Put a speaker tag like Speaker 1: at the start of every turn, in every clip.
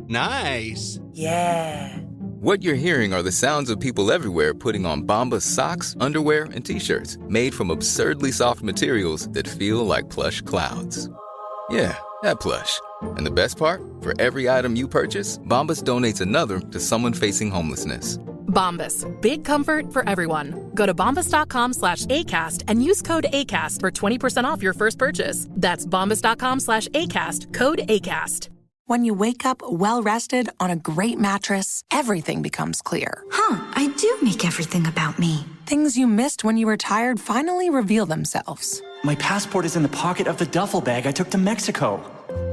Speaker 1: Nice.
Speaker 2: Yeah.
Speaker 3: What you're hearing are the sounds of people everywhere putting on Bombas socks, underwear, and T-shirts made from absurdly soft materials that feel like plush clouds. Yeah, that plush. And the best part? For every item you purchase, Bombas donates another to someone facing homelessness.
Speaker 4: Bombas. Big comfort for everyone. Go to bombas.com/ACAST and use code ACAST for 20% off your first purchase. That's bombas.com/ACAST. Code ACAST.
Speaker 2: When you wake up well-rested on a great mattress, everything becomes clear.
Speaker 5: I do make everything about me.
Speaker 2: Things you missed when you were tired finally reveal themselves.
Speaker 6: My passport is in the pocket of the duffel bag I took to Mexico.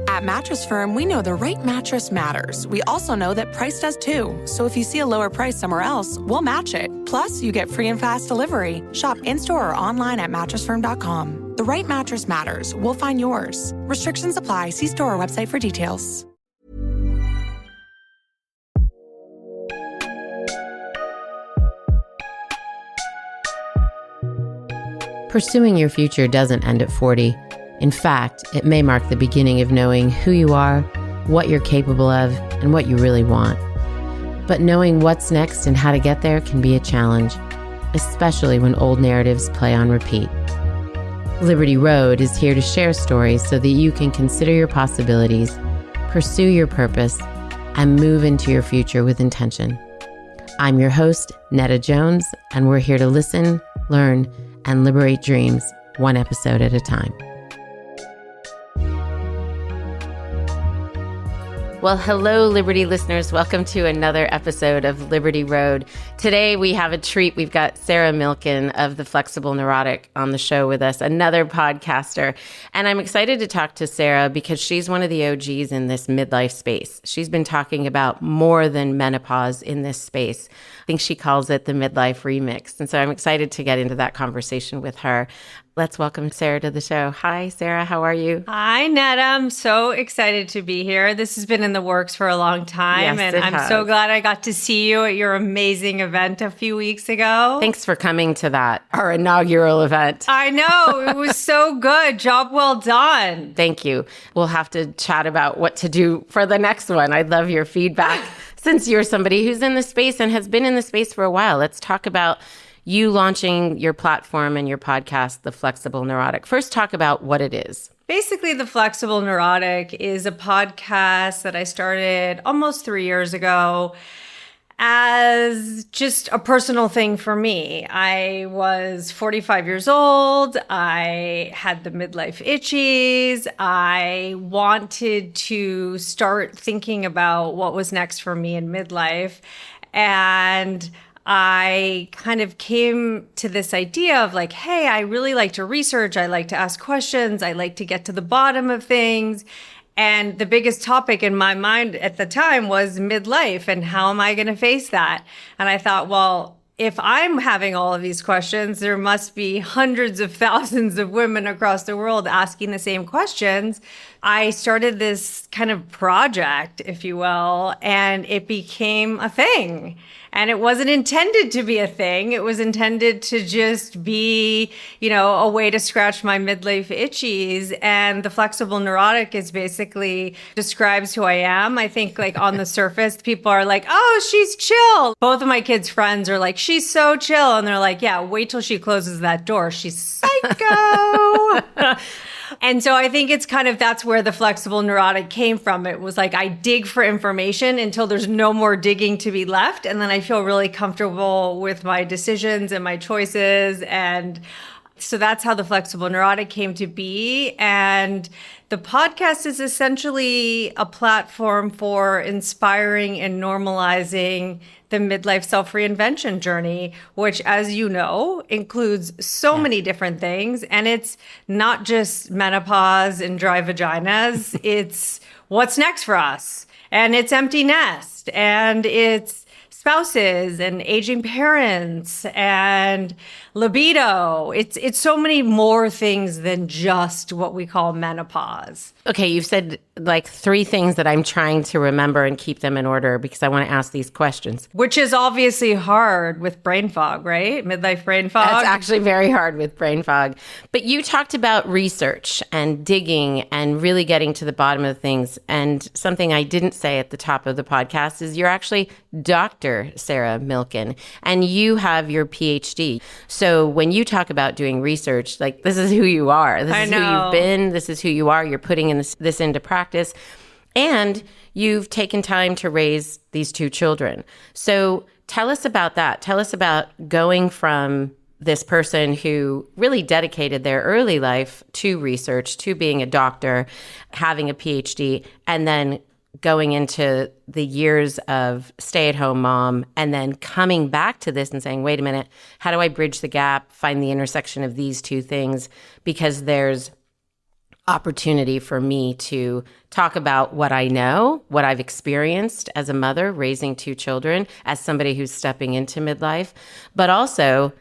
Speaker 2: At Mattress Firm, we know the right mattress matters. We also know that price does too. So if you see a lower price somewhere else, we'll match it. Plus, you get free and fast delivery. Shop in-store or online at mattressfirm.com. The right mattress matters. We'll find yours. Restrictions apply. See store or website for details.
Speaker 7: Pursuing your future doesn't end at 40. In fact, it may mark the beginning of knowing who you are, what you're capable of, and what you really want. But knowing what's next and how to get there can be a challenge, especially when old narratives play on repeat. Liberty Road is here to share stories so that you can consider your possibilities, pursue your purpose, and move into your future with intention. I'm your host, Netta Jones, and we're here to listen, learn, and liberate dreams, one episode at a time. Well, hello, Liberty listeners. Welcome to another episode of Liberty Road. Today, we have a treat. We've got Sarah Milken of the Flexible Neurotic on the show with us, another podcaster. And I'm excited to talk to Sarah because she's one of the OGs in this midlife space. She's been talking about more than menopause in this space. I think she calls it the midlife remix. And so I'm excited to get into that conversation with her. Let's welcome Sarah to the show. Hi, Sarah. How are you?
Speaker 8: Hi, Netta. I'm so excited to be here. This has been in the works for a long time,
Speaker 7: Yes,
Speaker 8: and I'm
Speaker 7: has.
Speaker 8: so glad I got to see you at your amazing event a few weeks ago.
Speaker 7: Thanks for coming to that, our inaugural event.
Speaker 8: I know. It was so good. Job well done.
Speaker 7: Thank you. We'll have to chat about what to do for the next one. I'd love your feedback. Since you're somebody who's in the space and has been in the space for a while, let's talk about you launching your platform and your podcast, The Flexible Neurotic. First, talk about what it is.
Speaker 8: Basically, The Flexible Neurotic is a podcast that I started almost 3 years ago as just a personal thing for me. I was 45 years old. I had the midlife itchies. I wanted to start thinking about what was next for me in midlife. And I kind of came to this idea of like, hey, I really like to research. I like to ask questions. I like to get to the bottom of things. And the biggest topic in my mind at the time was midlife and how am I going to face that? And I thought, well, if I'm having all of these questions, there must be hundreds of thousands of women across the world asking the same questions. I started this kind of project, if you will, and it became a thing. And it wasn't intended to be a thing. It was intended to just be, a way to scratch my midlife itchies. And the Flexible Neurotic is basically describes who I am. I think like on the surface, people are like, oh, she's chill. Both of my kids' friends are like, she's so chill. And they're like, yeah, wait till she closes that door. She's psycho. And so I think it's kind of, that's where the Flexible Neurotic came from. It was like, I dig for information until there's no more digging to be left. And then I feel really comfortable with my decisions and my choices. And so that's how the Flexible Neurotic came to be. And the podcast is essentially a platform for inspiring and normalizing the midlife self-reinvention journey, which, as you know, includes so many different things. And it's not just menopause and dry vaginas. It's what's next for us. And it's empty nest. And it's spouses and aging parents and libido. It's so many more things than just what we call menopause.
Speaker 7: Okay, you've said like 3 things that I'm trying to remember and keep them in order because I want to ask these questions.
Speaker 8: Which is obviously hard with brain fog, right? Midlife brain fog.
Speaker 7: That's actually very hard with brain fog. But you talked about research and digging and really getting to the bottom of things. And something I didn't say at the top of the podcast is you're actually Dr. Sarah Milken, and you have your PhD. So when you talk about doing research, like this is who you are. This is who you've been. This is who you are. You're putting this into practice. And you've taken time to raise these 2 children. So tell us about that. Tell us about going from this person who really dedicated their early life to research, to being a doctor, having a PhD, and then going into the years of stay-at-home mom, and then coming back to this and saying, wait a minute, how do I bridge the gap, find the intersection of these 2 things? Because there's opportunity for me to talk about what I know, what I've experienced as a mother raising 2 children, as somebody who's stepping into midlife. But also,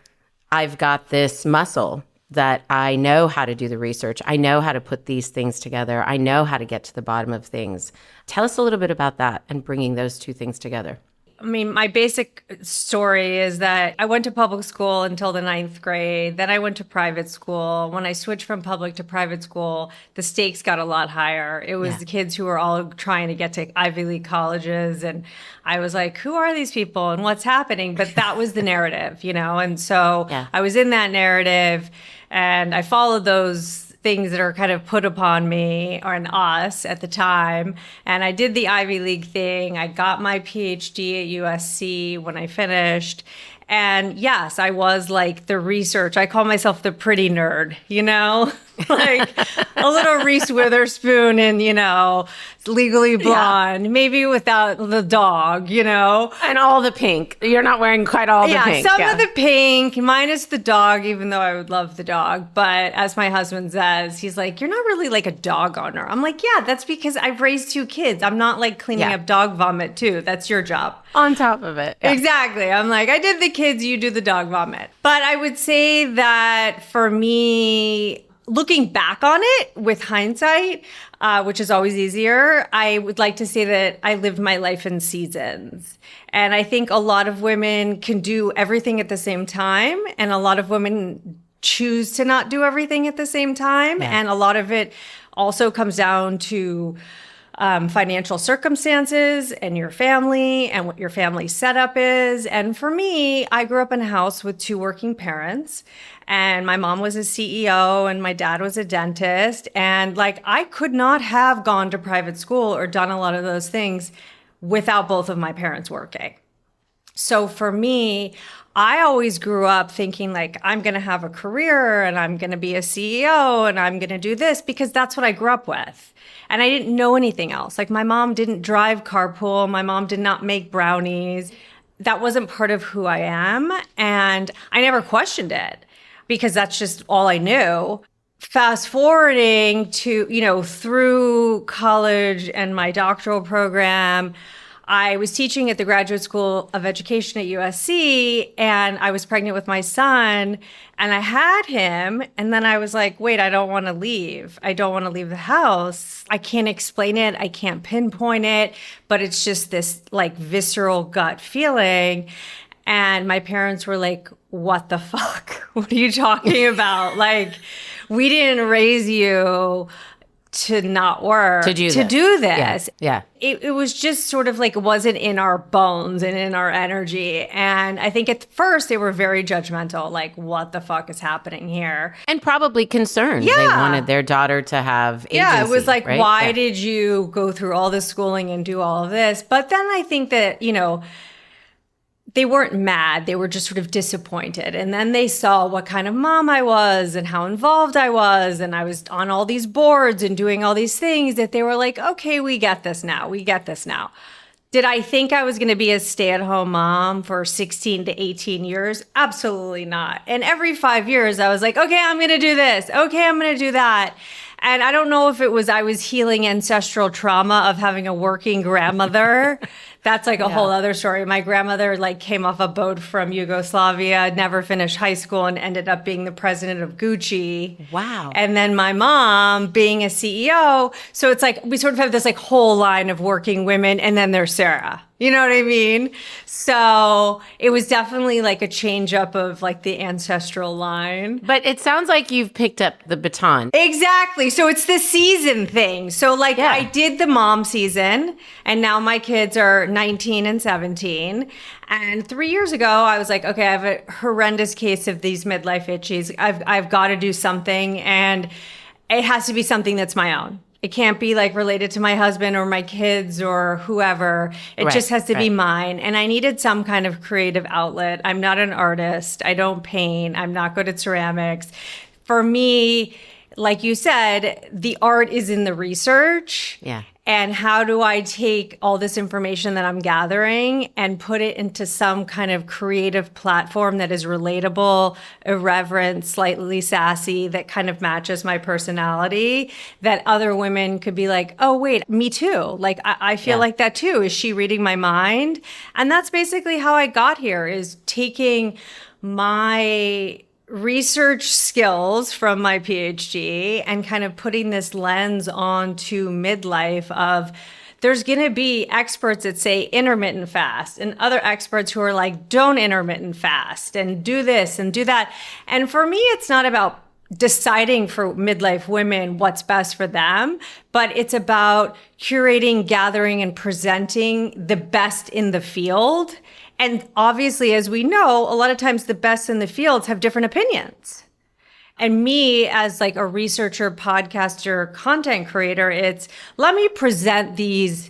Speaker 7: I've got this muscle that I know how to do the research. I know how to put these things together. I know how to get to the bottom of things. Tell us a little bit about that and bringing those 2 things together.
Speaker 8: I mean, my basic story is that I went to public school until the 9th grade. Then I went to private school. When I switched from public to private school, the stakes got a lot higher. It was the kids who were all trying to get to Ivy League colleges. And I was like, who are these people and what's happening? But that was the narrative, you know? And so I was in that narrative and I followed those things that are kind of put upon me or on us at the time. And I did the Ivy League thing. I got my PhD at USC when I finished. And yes, I was like the research. I call myself the pretty nerd, you know, like a little Reese Witherspoon and, you know, Legally Blonde, maybe without the dog, you know.
Speaker 7: And all the pink. You're not wearing quite all the pink.
Speaker 8: Some of the pink, minus the dog, even though I would love the dog. But as my husband says, he's like, you're not really like a dog owner. I'm like, yeah, that's because I've raised 2 kids. I'm not like cleaning up dog vomit too. That's your job.
Speaker 7: On top of it.
Speaker 8: Yeah. Exactly. I'm like, I did the kids, you do the dog vomit. But I would say that for me, looking back on it with hindsight, which is always easier, I would like to say that I lived my life in seasons. And I think a lot of women can do everything at the same time. And a lot of women choose to not do everything at the same time. Yeah. And a lot of it also comes down to financial circumstances and your family and what your family setup is. And for me, I grew up in a house with 2 working parents, and my mom was a CEO and my dad was a dentist. And like, I could not have gone to private school or done a lot of those things without both of my parents working. So for me, I always grew up thinking like, I'm going to have a career and I'm going to be a CEO and I'm going to do this because that's what I grew up with. And I didn't know anything else. Like, my mom didn't drive carpool. My mom did not make brownies. That wasn't part of who I am. And I never questioned it because that's just all I knew. Fast forwarding to, you know, through college and my doctoral program, I was teaching at the Graduate School of Education at USC, and I was pregnant with my son, and I had him, and then I was like, wait, I don't want to leave. I don't want to leave the house. I can't explain it. I can't pinpoint it, but it's just this like visceral gut feeling. And my parents were like, what the fuck? What are you talking about? Like, we didn't raise you to not work, to do this.
Speaker 7: Yeah.
Speaker 8: It was just sort of like, it wasn't in our bones and in our energy. And I think at first they were very judgmental, like, what the fuck is happening here?
Speaker 7: And probably concerned.
Speaker 8: Yeah.
Speaker 7: They wanted their daughter to have agency.
Speaker 8: Yeah, it was like,
Speaker 7: right?
Speaker 8: why did you go through all this schooling and do all of this? But then I think that, you know, they weren't mad. They were just sort of disappointed. And then they saw what kind of mom I was and how involved I was. And I was on all these boards and doing all these things that they were like, okay, we get this now. We get this now. Did I think I was going to be a stay-at-home mom for 16 to 18 years? Absolutely not. And every 5 years, I was like, okay, I'm going to do this. Okay, I'm going to do that. And I don't know if it was I was healing ancestral trauma of having a working grandmother That's like a whole other story. My grandmother like came off a boat from Yugoslavia, never finished high school, and ended up being the president of Gucci.
Speaker 7: Wow.
Speaker 8: And then my mom being a CEO. So it's like we sort of have this like whole line of working women, and then there's Sarah. You know what I mean? So it was definitely like a change up of like the ancestral line.
Speaker 7: But it sounds like you've picked up the baton.
Speaker 8: Exactly. So it's the season thing. So like I did the mom season, and now my kids are 19 and 17. And 3 years ago, I was like, okay, I have a horrendous case of these midlife itchies. I've got to do something, and it has to be something that's my own. It can't be like related to my husband or my kids or whoever. It just has to be mine. And I needed some kind of creative outlet. I'm not an artist. I don't paint. I'm not good at ceramics. For me, like you said, the art is in the research.
Speaker 7: Yeah.
Speaker 8: And how do I take all this information that I'm gathering and put it into some kind of creative platform that is relatable, irreverent, slightly sassy, that kind of matches my personality, that other women could be like, oh, wait, me too. Like, I feel like that too. Is she reading my mind? And that's basically how I got here, is taking my research skills from my PhD and kind of putting this lens onto midlife of there's going to be experts that say intermittent fast and other experts who are like, don't intermittent fast and do this and do that. And for me, it's not about deciding for midlife women what's best for them, but it's about curating, gathering, and presenting the best in the field. And obviously, as we know, a lot of times the best in the fields have different opinions. And me as like a researcher, podcaster, content creator, it's let me present these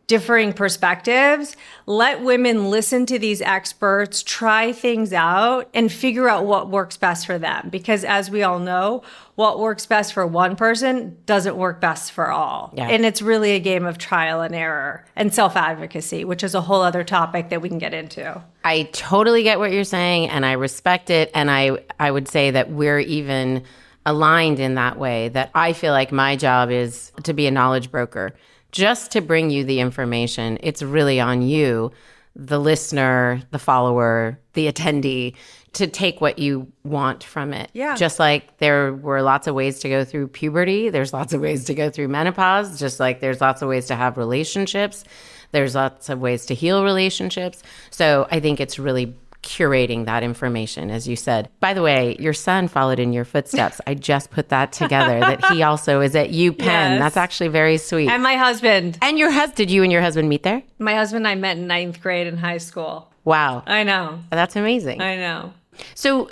Speaker 8: differing perspectives. Let women listen to these experts, try things out, and figure out what works best for them. Because as we all know, what works best for one person doesn't work best for all. Yeah. And it's really a game of trial and error and self-advocacy, which is a whole other topic that we can get into.
Speaker 7: I totally get what you're saying, and I respect it. And I would say that we're even aligned in that way, that I feel like my job is to be a knowledge broker, just to bring you the information. It's really on you, the listener, the follower, the attendee, to take what you want from it. Yeah. Just like there were lots of ways to go through puberty, there's lots of ways to go through menopause, just like there's lots of ways to have relationships, there's lots of ways to heal relationships. So I think it's really curating that information, as you said. By the way, your son followed in your footsteps. I just put that together, that he also is at UPenn. Yes. That's actually very sweet.
Speaker 8: And my husband.
Speaker 7: And your husband. Did you and your husband meet there?
Speaker 8: My husband and I met in 9th grade in high school.
Speaker 7: Wow.
Speaker 8: I know.
Speaker 7: That's amazing.
Speaker 8: I know.
Speaker 7: So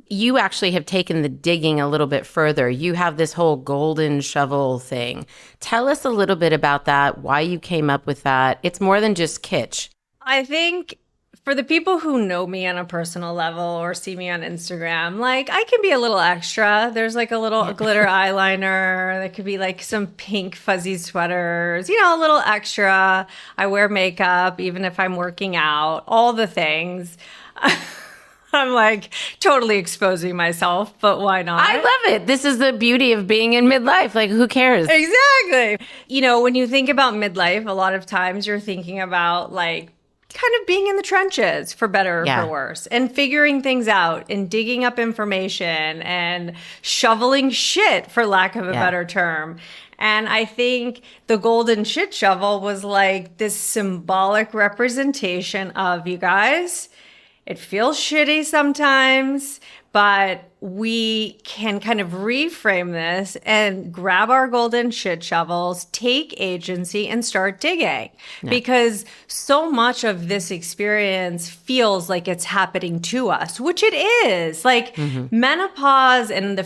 Speaker 7: you actually have taken the digging a little bit further. You have this whole golden shovel thing. Tell us a little bit about that, why you came up with that. It's more than just kitsch.
Speaker 8: I think for the people who know me on a personal level or see me on Instagram, like I can be a little extra. There's like a little glitter eyeliner. There could be like some pink fuzzy sweaters, you know, a little extra. I wear makeup even if I'm working out, all the things. I'm like totally exposing myself, but why not?
Speaker 7: I love it. This is the beauty of being in midlife. Like, who cares?
Speaker 8: Exactly. You know, when you think about midlife, a lot of times you're thinking about like kind of being in the trenches, for better or for worse, and figuring things out and digging up information and shoveling shit, for lack of a better term. And I think the golden shit shovel was like this symbolic representation of, you guys, it feels shitty sometimes, but we can kind of reframe this and grab our golden shit shovels, take agency, and start digging. Yeah. Because so much of this experience feels like it's happening to us, which it is. Like menopause and the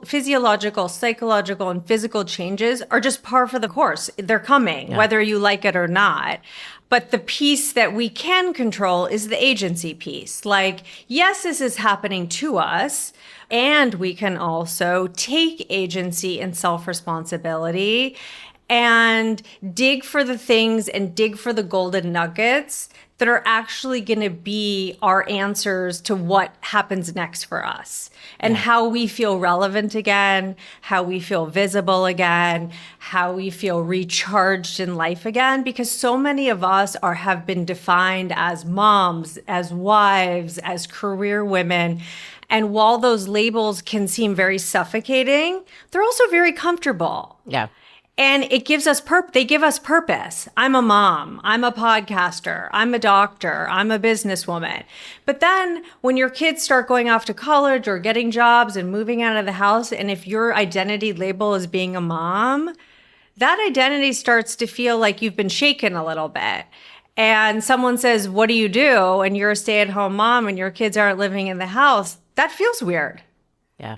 Speaker 8: physiological, psychological, and physical changes are just par for the course. They're coming, whether you like it or not. But the piece that we can control is the agency piece. Like, yes, this is happening to us, and we can also take agency and self-responsibility and dig for the things and dig for the golden nuggets that are actually going to be our answers to what happens next for us and how we feel relevant again, how we feel visible again, how we feel recharged in life again, because so many of us have been defined as moms, as wives, as career women. And while those labels can seem very suffocating, they're also very comfortable.
Speaker 7: Yeah.
Speaker 8: And it gives us they give us purpose. I'm a mom. I'm a podcaster. I'm a doctor. I'm a businesswoman. But then when your kids start going off to college or getting jobs and moving out of the house, and if your identity label is being a mom, that identity starts to feel like you've been shaken a little bit. And someone says, "What do you do?" And you're a stay-at-home mom and your kids aren't living in the house. That feels weird.
Speaker 7: Yeah.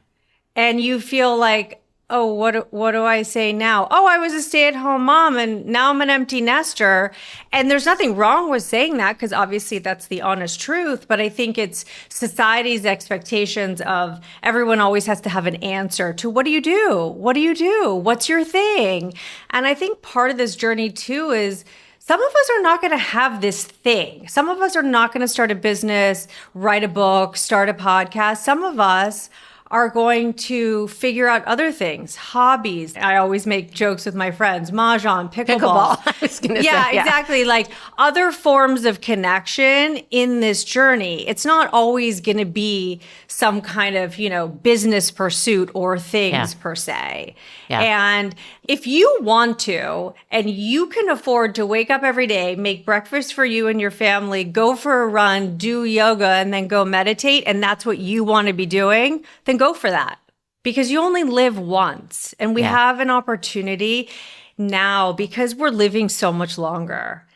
Speaker 8: And you feel like, oh, what do I say now? Oh, I was a stay-at-home mom and now I'm an empty nester. And there's nothing wrong with saying that because obviously that's the honest truth. But I think it's society's expectations of everyone always has to have an answer to what do you do? What do you do? What's your thing? And I think part of this journey too is some of us are not going to have this thing. Some of us are not going to start a business, write a book, start a podcast. Some of us are going to figure out other things, hobbies. I always make jokes with my friends, mahjong, pickleball.
Speaker 7: I was gonna say,
Speaker 8: yeah, exactly. Like other forms of connection in this journey. It's not always going to be some kind of, business pursuit or things per se.
Speaker 7: Yeah.
Speaker 8: And if you want to, and you can afford to wake up every day, make breakfast for you and your family, go for a run, do yoga, and then go meditate, and that's what you want to be doing, then go for that. Because you only live once. And we have an opportunity now because we're living so much longer.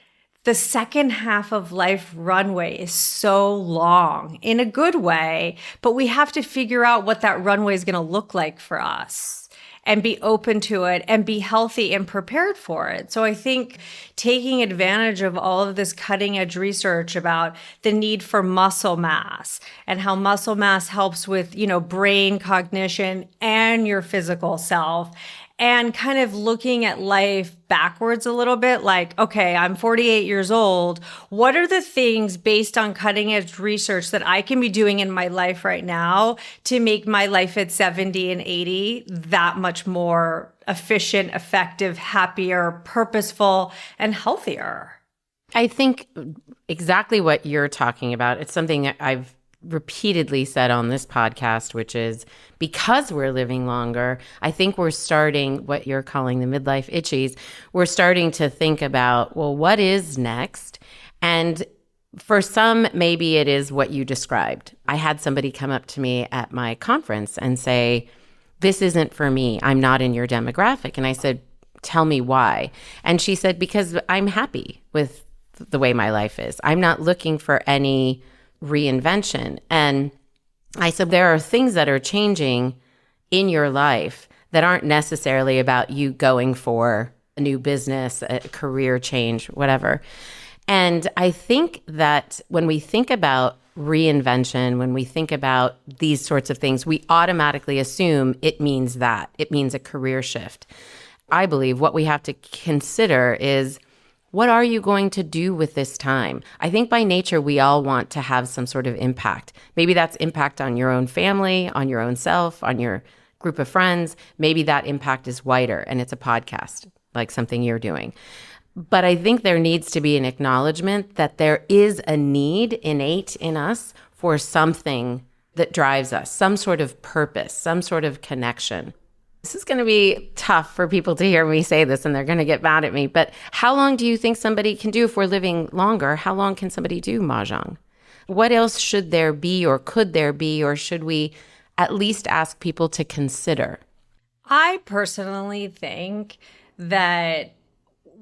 Speaker 8: The second half of life runway is so long in a good way, but we have to figure out what that runway is going to look like for us and be open to it and be healthy and prepared for it. So I think taking advantage of all of this cutting edge research about the need for muscle mass and how muscle mass helps with, brain cognition and your physical self, and kind of looking at life backwards a little bit, like, okay, I'm 48 years old. What are the things based on cutting edge research that I can be doing in my life right now to make my life at 70 and 80 that much more efficient, effective, happier, purposeful, and healthier?
Speaker 7: I think exactly what you're talking about. It's something I've repeatedly said on this podcast, which is because we're living longer, I think we're starting what you're calling the midlife itchies. We're starting to think about, well, what is next? And for some, maybe it is what you described. I had somebody come up to me at my conference and say, this isn't for me. I'm not in your demographic. And I said, tell me why. And she said, because I'm happy with the way my life is. I'm not looking for any reinvention. And I said, there are things that are changing in your life that aren't necessarily about you going for a new business, a career change, whatever. And I think that when we think about reinvention, when we think about these sorts of things, we automatically assume it means that. It means a career shift. I believe what we have to consider is, what are you going to do with this time? I think by nature, we all want to have some sort of impact. Maybe that's impact on your own family, on your own self, on your group of friends. Maybe that impact is wider and it's a podcast, like something you're doing. But I think there needs to be an acknowledgement that there is a need innate in us for something that drives us, some sort of purpose, some sort of connection. This is going to be tough for people to hear me say this and they're going to get mad at me. But how long do you think somebody can do if we're living longer? How long can somebody do mahjong? What else should there be or could there be, or should we at least ask people to consider?
Speaker 8: I personally think that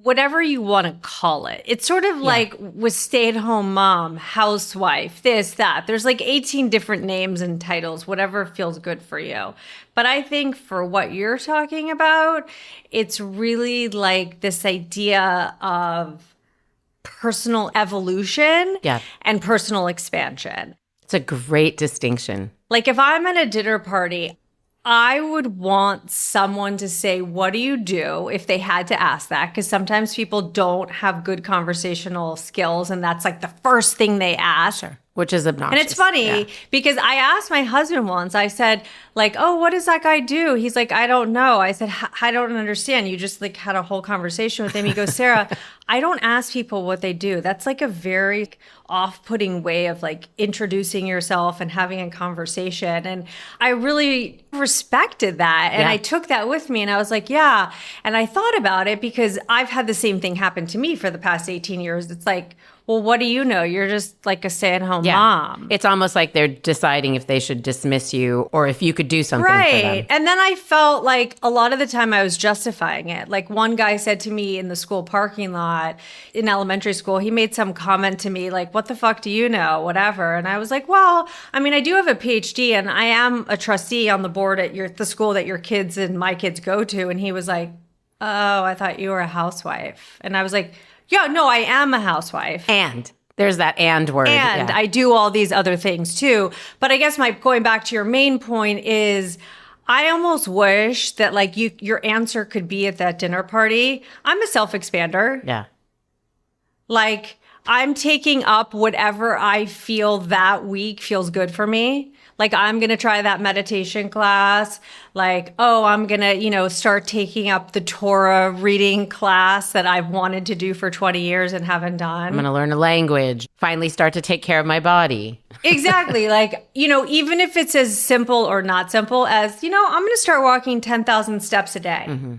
Speaker 8: whatever you want to call it, it's sort of like with stay-at-home mom, housewife, this, that. There's like 18 different names and titles, whatever feels good for you. But I think for what you're talking about, it's really like this idea of personal evolution and personal expansion.
Speaker 7: It's a great distinction.
Speaker 8: Like if I'm at a dinner party, I would want someone to say, what do you do, if they had to ask that? Because sometimes people don't have good conversational skills, and that's like the first thing they ask.
Speaker 7: Sure. Which is obnoxious.
Speaker 8: And it's funny because I asked my husband once, I said, like, oh, what does that guy do? He's like, I don't know. I said, I don't understand. You just like had a whole conversation with him. He goes, Sarah, I don't ask people what they do. That's like a very off-putting way of like introducing yourself and having a conversation. And I really respected that. And I took that with me and I was like, yeah. And I thought about it because I've had the same thing happen to me for the past 18 years. It's like, well, what do you know? You're just like a stay-at-home mom.
Speaker 7: It's almost like they're deciding if they should dismiss you or if you could do something for them.
Speaker 8: And then I felt like a lot of the time I was justifying it. Like one guy said to me in the school parking lot in elementary school, he made some comment to me like, what the fuck do you know? Whatever. And I was like, well, I mean, I do have a PhD and I am a trustee on the board at the school that your kids and my kids go to. And he was like, oh, I thought you were a housewife. And I was like, yeah, no, I am a housewife.
Speaker 7: And there's that and word.
Speaker 8: And I do all these other things too. But I guess going back to your main point is I almost wish that like your answer could be at that dinner party. I'm a self-expander.
Speaker 7: Yeah.
Speaker 8: Like I'm taking up whatever I feel that week feels good for me. Like I'm going to try that meditation class. Like, oh, I'm going to, start taking up the Torah reading class that I've wanted to do for 20 years and haven't done.
Speaker 7: I'm going to learn a language, finally start to take care of my body.
Speaker 8: Exactly. Like, even if it's as simple or not simple as, I'm going to start walking 10,000 steps a day. Mm-hmm.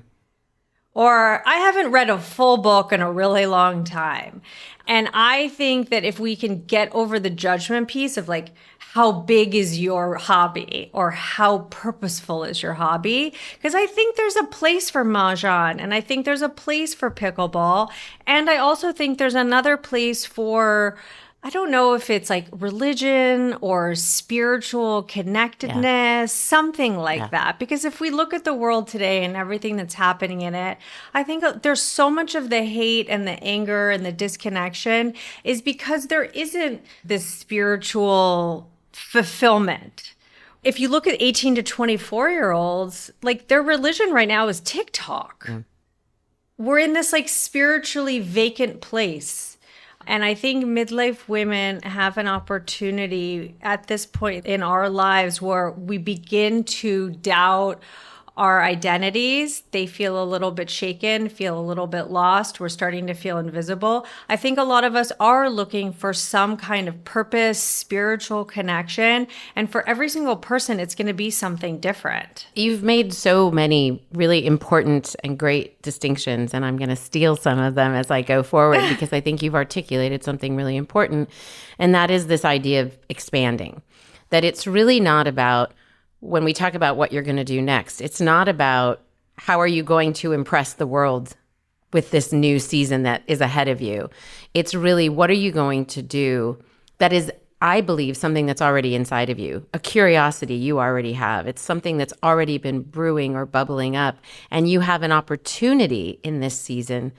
Speaker 8: Or I haven't read a full book in a really long time. And I think that if we can get over the judgment piece of like, how big is your hobby or how purposeful is your hobby? Because I think there's a place for mahjong and I think there's a place for pickleball. And I also think there's another place for, I don't know if it's like religion or spiritual connectedness, something like that. Because if we look at the world today and everything that's happening in it, I think there's so much of the hate and the anger and the disconnection is because there isn't this spiritual fulfillment. If you look at 18 to 24-year-olds, like their religion right now is TikTok. Yeah. We're in this like spiritually vacant place. And I think midlife women have an opportunity at this point in our lives where we begin to doubt our identities. They feel a little bit shaken, feel a little bit lost. We're starting to feel invisible. I think a lot of us are looking for some kind of purpose, spiritual connection. And for every single person, it's going to be something different.
Speaker 7: You've made so many really important and great distinctions, and I'm going to steal some of them as I go forward because I think you've articulated something really important. And that is this idea of expanding, that it's really not about when we talk about what you're going to do next, it's not about how are you going to impress the world with this new season that is ahead of you. It's really what are you going to do that is, I believe, something that's already inside of you, a curiosity you already have. It's something that's already been brewing or bubbling up, and you have an opportunity in this season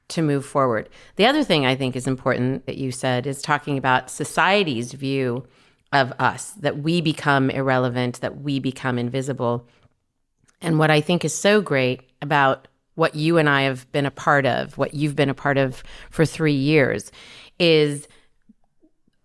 Speaker 7: to move forward. The other thing I think is important that you said is talking about society's view of us, that we become irrelevant, that we become invisible. And what I think is so great about what you and I have been a part of, what you've been a part of for 3 years, is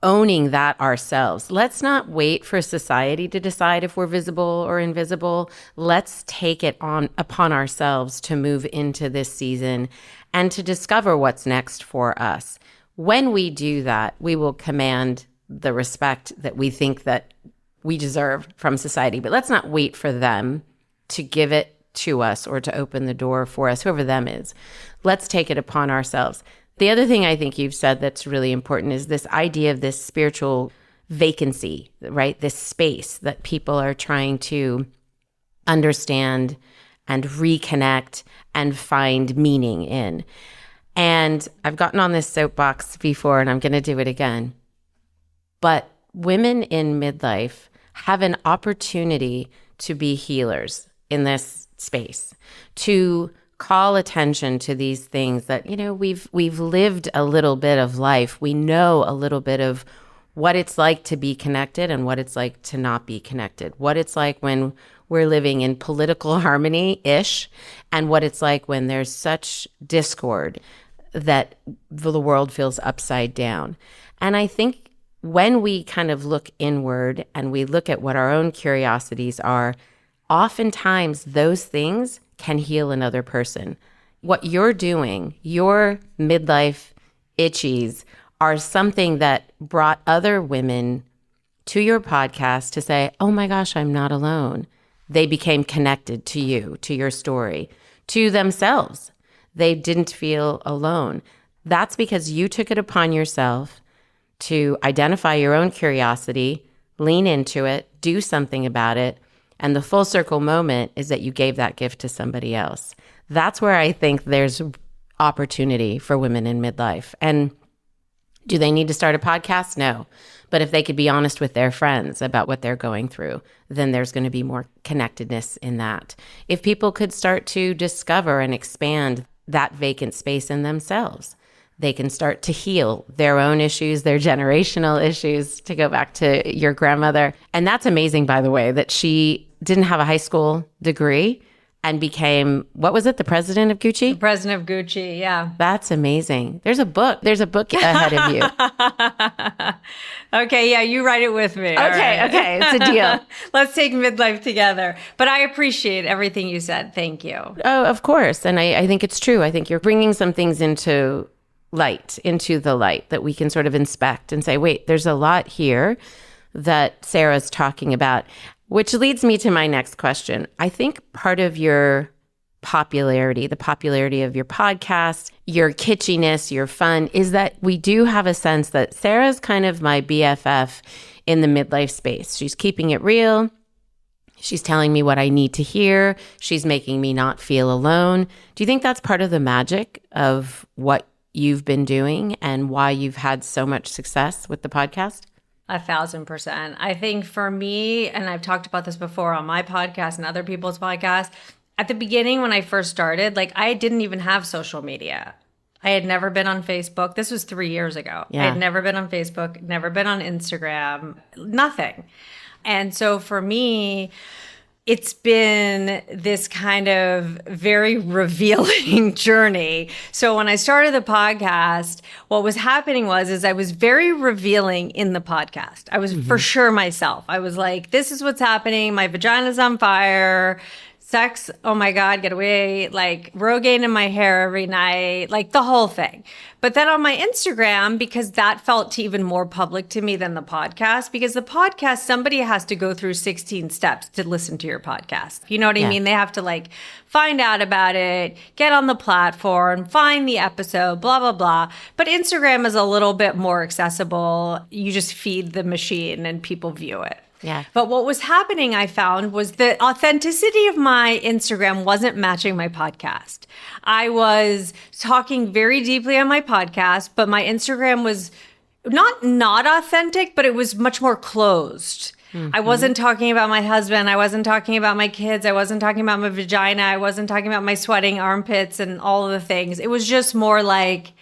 Speaker 7: owning that ourselves. Let's not wait for society to decide if we're visible or invisible. Let's take it upon ourselves to move into this season and to discover what's next for us. When we do that, we will command the respect that we think that we deserve from society. But let's not wait for them to give it to us or to open the door for us, whoever them is. Let's take it upon ourselves. The other thing I think you've said that's really important is this idea of this spiritual vacancy, right? This space that people are trying to understand and reconnect and find meaning in. And I've gotten on this soapbox before, and I'm going to do it again. But women in midlife have an opportunity to be healers in this space, to call attention to these things that, we've lived a little bit of life. We know a little bit of what it's like to be connected and what it's like to not be connected, what it's like when we're living in political harmony-ish, and what it's like when there's such discord that the world feels upside down. And I think when we kind of look inward and we look at what our own curiosities are, oftentimes those things can heal another person. What you're doing, your midlife itchies, are something that brought other women to your podcast to say, oh my gosh, I'm not alone. They became connected to you, to your story, to themselves. They didn't feel alone. That's because you took it upon yourself to identify your own curiosity, lean into it, do something about it. And the full circle moment is that you gave that gift to somebody else. That's where I think there's opportunity for women in midlife. And do they need to start a podcast? No. But if they could be honest with their friends about what they're going through, then there's going to be more connectedness in that. If people could start to discover and expand that vacant space in themselves, they can start to heal their own issues, their generational issues, to go back to your grandmother. And that's amazing, by the way, that she didn't have a high school degree and became, what was it, the president of Gucci?
Speaker 8: The president of Gucci, yeah.
Speaker 7: That's amazing. There's a book ahead of you.
Speaker 8: Okay, yeah, you write it with me.
Speaker 7: Okay, it's a deal.
Speaker 8: Let's take midlife together. But I appreciate everything you said. Thank you.
Speaker 7: Oh, of course. And I think it's true. I think you're bringing some things into the light that we can sort of inspect and say, wait, there's a lot here that Sarah's talking about. Which leads me to my next question. I think part of your popularity, the popularity of your podcast, your kitschiness, your fun, is that we do have a sense that Sarah's kind of my BFF in the midlife space. She's keeping it real. She's telling me what I need to hear. She's making me not feel alone. Do you think that's part of the magic of what you've been doing and why you've had so much success with the podcast?
Speaker 8: 1,000%. I think for me, and I've talked about this before on my podcast and other people's podcasts, at the beginning when I first started, I didn't even have social media. I had never been on Facebook. This was 3 years ago.
Speaker 7: Yeah.
Speaker 8: I had never been on Facebook, never been on Instagram, nothing. And so for me, it's been this kind of very revealing journey. So when I started the podcast, what was happening was I was very revealing in the podcast. I was for sure myself. I was like, this is what's happening. My vagina's on fire. Sex, oh my God, get away. Rogaine in my hair every night, the whole thing. But then on my Instagram, because that felt even more public to me than the podcast, because the podcast, somebody has to go through 16 steps to listen to your podcast. You know what I mean? They have to find out about it, get on the platform, find the episode, blah, blah, blah. But Instagram is a little bit more accessible. You just feed the machine and people view it.
Speaker 7: Yeah.
Speaker 8: But what was happening, I found, was the authenticity of my Instagram wasn't matching my podcast. I was talking very deeply on my podcast, but my Instagram was not authentic, but it was much more closed. I wasn't talking about my husband. I wasn't talking about my kids. I wasn't talking about my vagina. I wasn't talking about my sweating armpits and all of the things. It was just more like,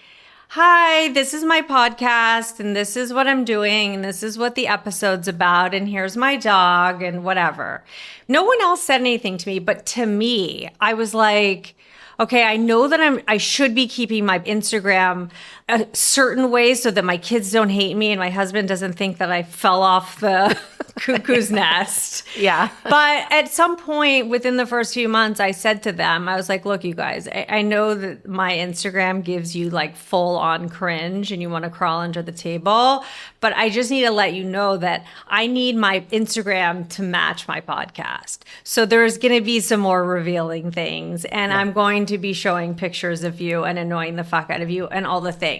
Speaker 8: hi, this is my podcast and this is what I'm doing and this is what the episode's about and here's my dog and whatever. No one else said anything to me, but to me, I was like, okay, I know that I should be keeping my Instagram a certain way so that my kids don't hate me and my husband doesn't think that I fell off the cuckoo's nest.
Speaker 7: Yeah.
Speaker 8: But at some point within the first few months, I said to them, I was like, look, you guys, I know that my Instagram gives you full on cringe and you want to crawl under the table, but I just need to let you know that I need my Instagram to match my podcast. So there's going to be some more revealing things and I'm going to be showing pictures of you and annoying the fuck out of you and all the things.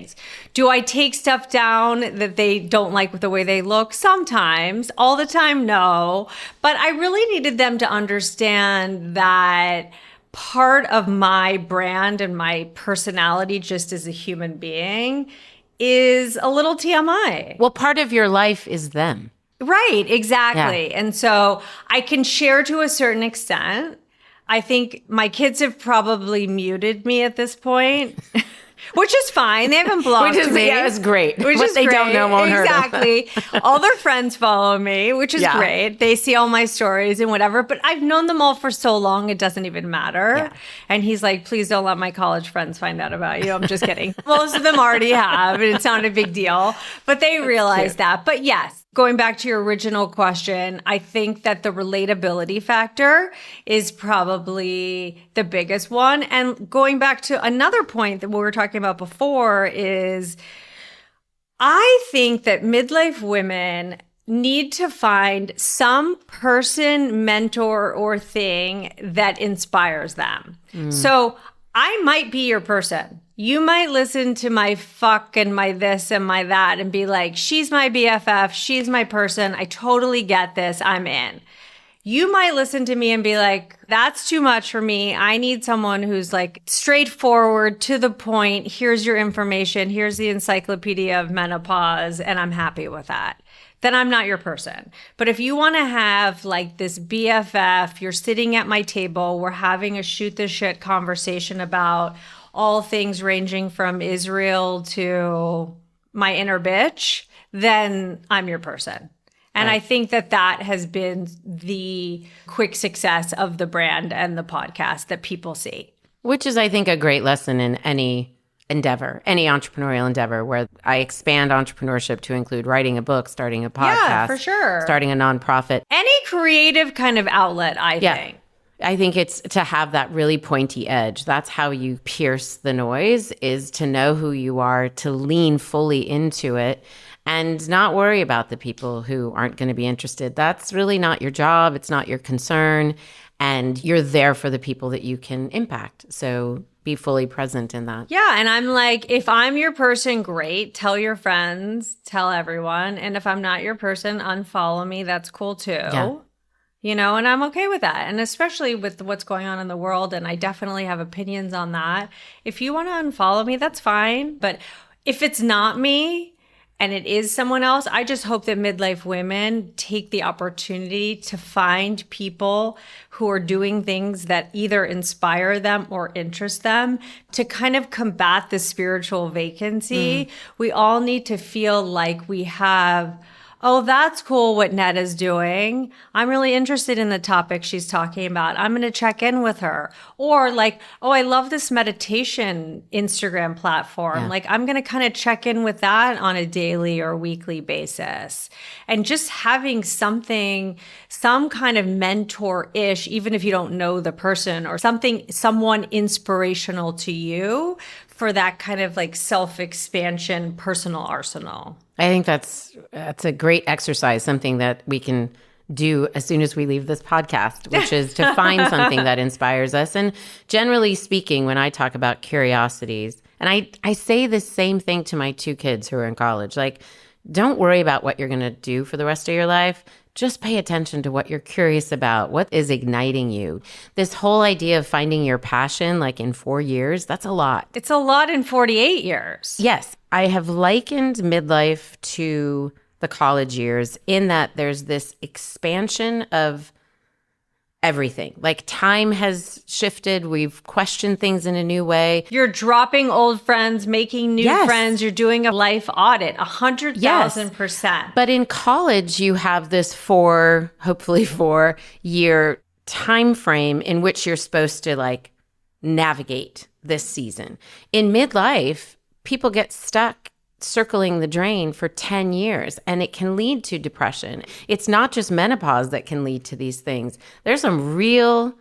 Speaker 8: Do I take stuff down that they don't like with the way they look? Sometimes. All the time, no. But I really needed them to understand that part of my brand and my personality just as a human being is a little TMI.
Speaker 7: Well, part of your life is them.
Speaker 8: Right, exactly.
Speaker 7: Yeah.
Speaker 8: And so I can share to a certain extent. I think my kids have probably muted me at this point. Which is fine. They haven't blocked me.
Speaker 7: Yeah, it's great.
Speaker 8: Which
Speaker 7: what
Speaker 8: is
Speaker 7: they
Speaker 8: great.
Speaker 7: don't know won't hurt them.
Speaker 8: Exactly. All their friends follow me, which is great. They see all my stories and whatever. But I've known them all for so long, it doesn't even matter. Yeah. And he's like, please don't let my college friends find out about you. I'm just kidding. Most of them already have, and it's not a big deal. But they realize that. But yes. Going back to your original question, I think that the relatability factor is probably the biggest one. And going back to another point that we were talking about before is I think that midlife women need to find some person, mentor, or thing that inspires them. So I might be your person. You might listen to my fuck and my this and my that and be like, she's my BFF, she's my person, I totally get this, I'm in. You might listen to me and be like, that's too much for me. I need someone who's like straightforward, to the point, here's your information, here's the encyclopedia of menopause, and I'm happy with that. Then I'm not your person. But if you want to have like this BFF, you're sitting at my table, we're having a shoot the shit conversation about all things ranging from Israel to my inner bitch, then I'm your person. And I think that that has been the quick success of the brand and the podcast that people see.
Speaker 7: Which is, I think, a great lesson in any endeavor, any entrepreneurial endeavor, where I expand entrepreneurship to include writing a book, starting a podcast,
Speaker 8: Yeah, for sure.
Speaker 7: starting a nonprofit.
Speaker 8: Any creative kind of outlet, I think.
Speaker 7: I think it's to have that really pointy edge. That's how you pierce the noise, is to know who you are, to lean fully into it, and not worry about the people who aren't going to be interested. That's really not your job. It's not your concern. And you're there for the people that you can impact. So be fully present in that.
Speaker 8: Yeah. And I'm like, if I'm your person, great. Tell your friends, tell everyone. And if I'm not your person, unfollow me. That's cool too.
Speaker 7: Yeah.
Speaker 8: You know, and I'm okay with that. And especially with what's going on in the world. And I definitely have opinions on that. If you want to unfollow me, that's fine. But if it's not me and it is someone else, I just hope that midlife women take the opportunity to find people who are doing things that either inspire them or interest them to kind of combat the spiritual vacancy. We all need to feel like we have, oh, that's cool what Netta's doing. I'm really interested in the topic she's talking about. I'm going to check in with her. Or like, oh, I love this meditation Instagram platform.
Speaker 7: Yeah.
Speaker 8: Like, I'm going to kind of check in with that on a daily or weekly basis. And just having something, some kind of mentor-ish, even if you don't know the person, or someone inspirational to you for that kind of like self-expansion personal arsenal.
Speaker 7: I think that's a great exercise, something that we can do as soon as we leave this podcast, which is to find something that inspires us. And generally speaking, when I talk about curiosities, and I say the same thing to my 2 kids who are in college, like, don't worry about what you're going to do for the rest of your life. Just pay attention to what you're curious about, what is igniting you. This whole idea of finding your passion, like in 4 years, that's a lot.
Speaker 8: It's a lot in 48 years.
Speaker 7: Yes. I have likened midlife to the college years in that there's this expansion of everything. Like, time has shifted. We've questioned things in a new way.
Speaker 8: You're dropping old friends, making new friends. You're doing a life audit, 100,000%.
Speaker 7: But in college, you have this hopefully 4 year time frame in which you're supposed to like navigate this season. In midlife, people get stuck circling the drain for 10 years, and it can lead to depression. It's not just menopause that can lead to these things. There's some real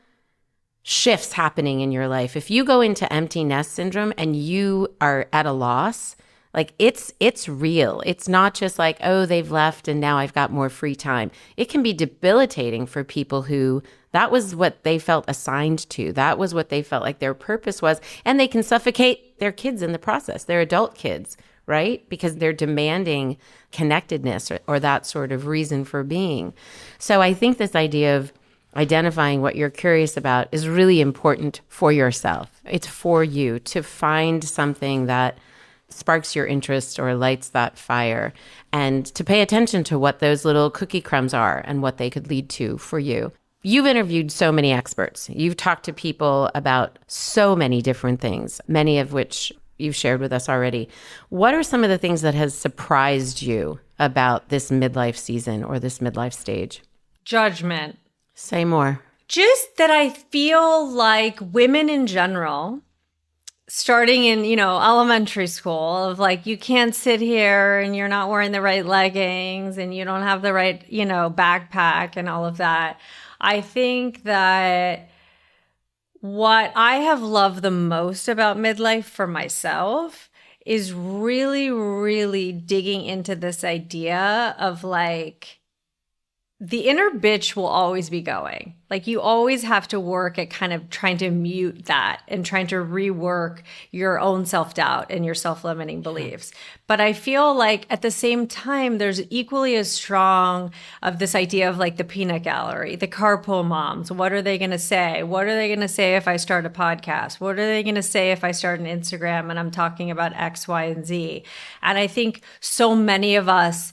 Speaker 7: shifts happening in your life. If you go into empty nest syndrome and you are at a loss, like it's real. It's not just like, oh, they've left and now I've got more free time. It can be debilitating for people who that was what they felt assigned to. That was what they felt like their purpose was. And they can suffocate their kids in the process, their adult kids, right? Because they're demanding connectedness or that sort of reason for being. So I think this idea of identifying what you're curious about is really important for yourself. It's for you to find something that sparks your interest or lights that fire, and to pay attention to what those little cookie crumbs are and what they could lead to for you. You've interviewed so many experts. You've talked to people about so many different things, many of which you've shared with us already. What are some of the things that has surprised you about this midlife season or this midlife stage?
Speaker 8: Judgment.
Speaker 7: Say more.
Speaker 8: Just that I feel like women in general, starting in, elementary school, of like, you can't sit here and you're not wearing the right leggings and you don't have the right, backpack and all of that. I think that what I have loved the most about midlife for myself is really, really digging into this idea of like, the inner bitch will always be going. Like, you always have to work at kind of trying to mute that and trying to rework your own self-doubt and your self-limiting beliefs. But I feel like at the same time, there's equally as strong of this idea of like the peanut gallery, the carpool moms. What are they going to say? What are they going to say if I start a podcast? What are they going to say if I start an Instagram and I'm talking about X, Y, and Z? And I think so many of us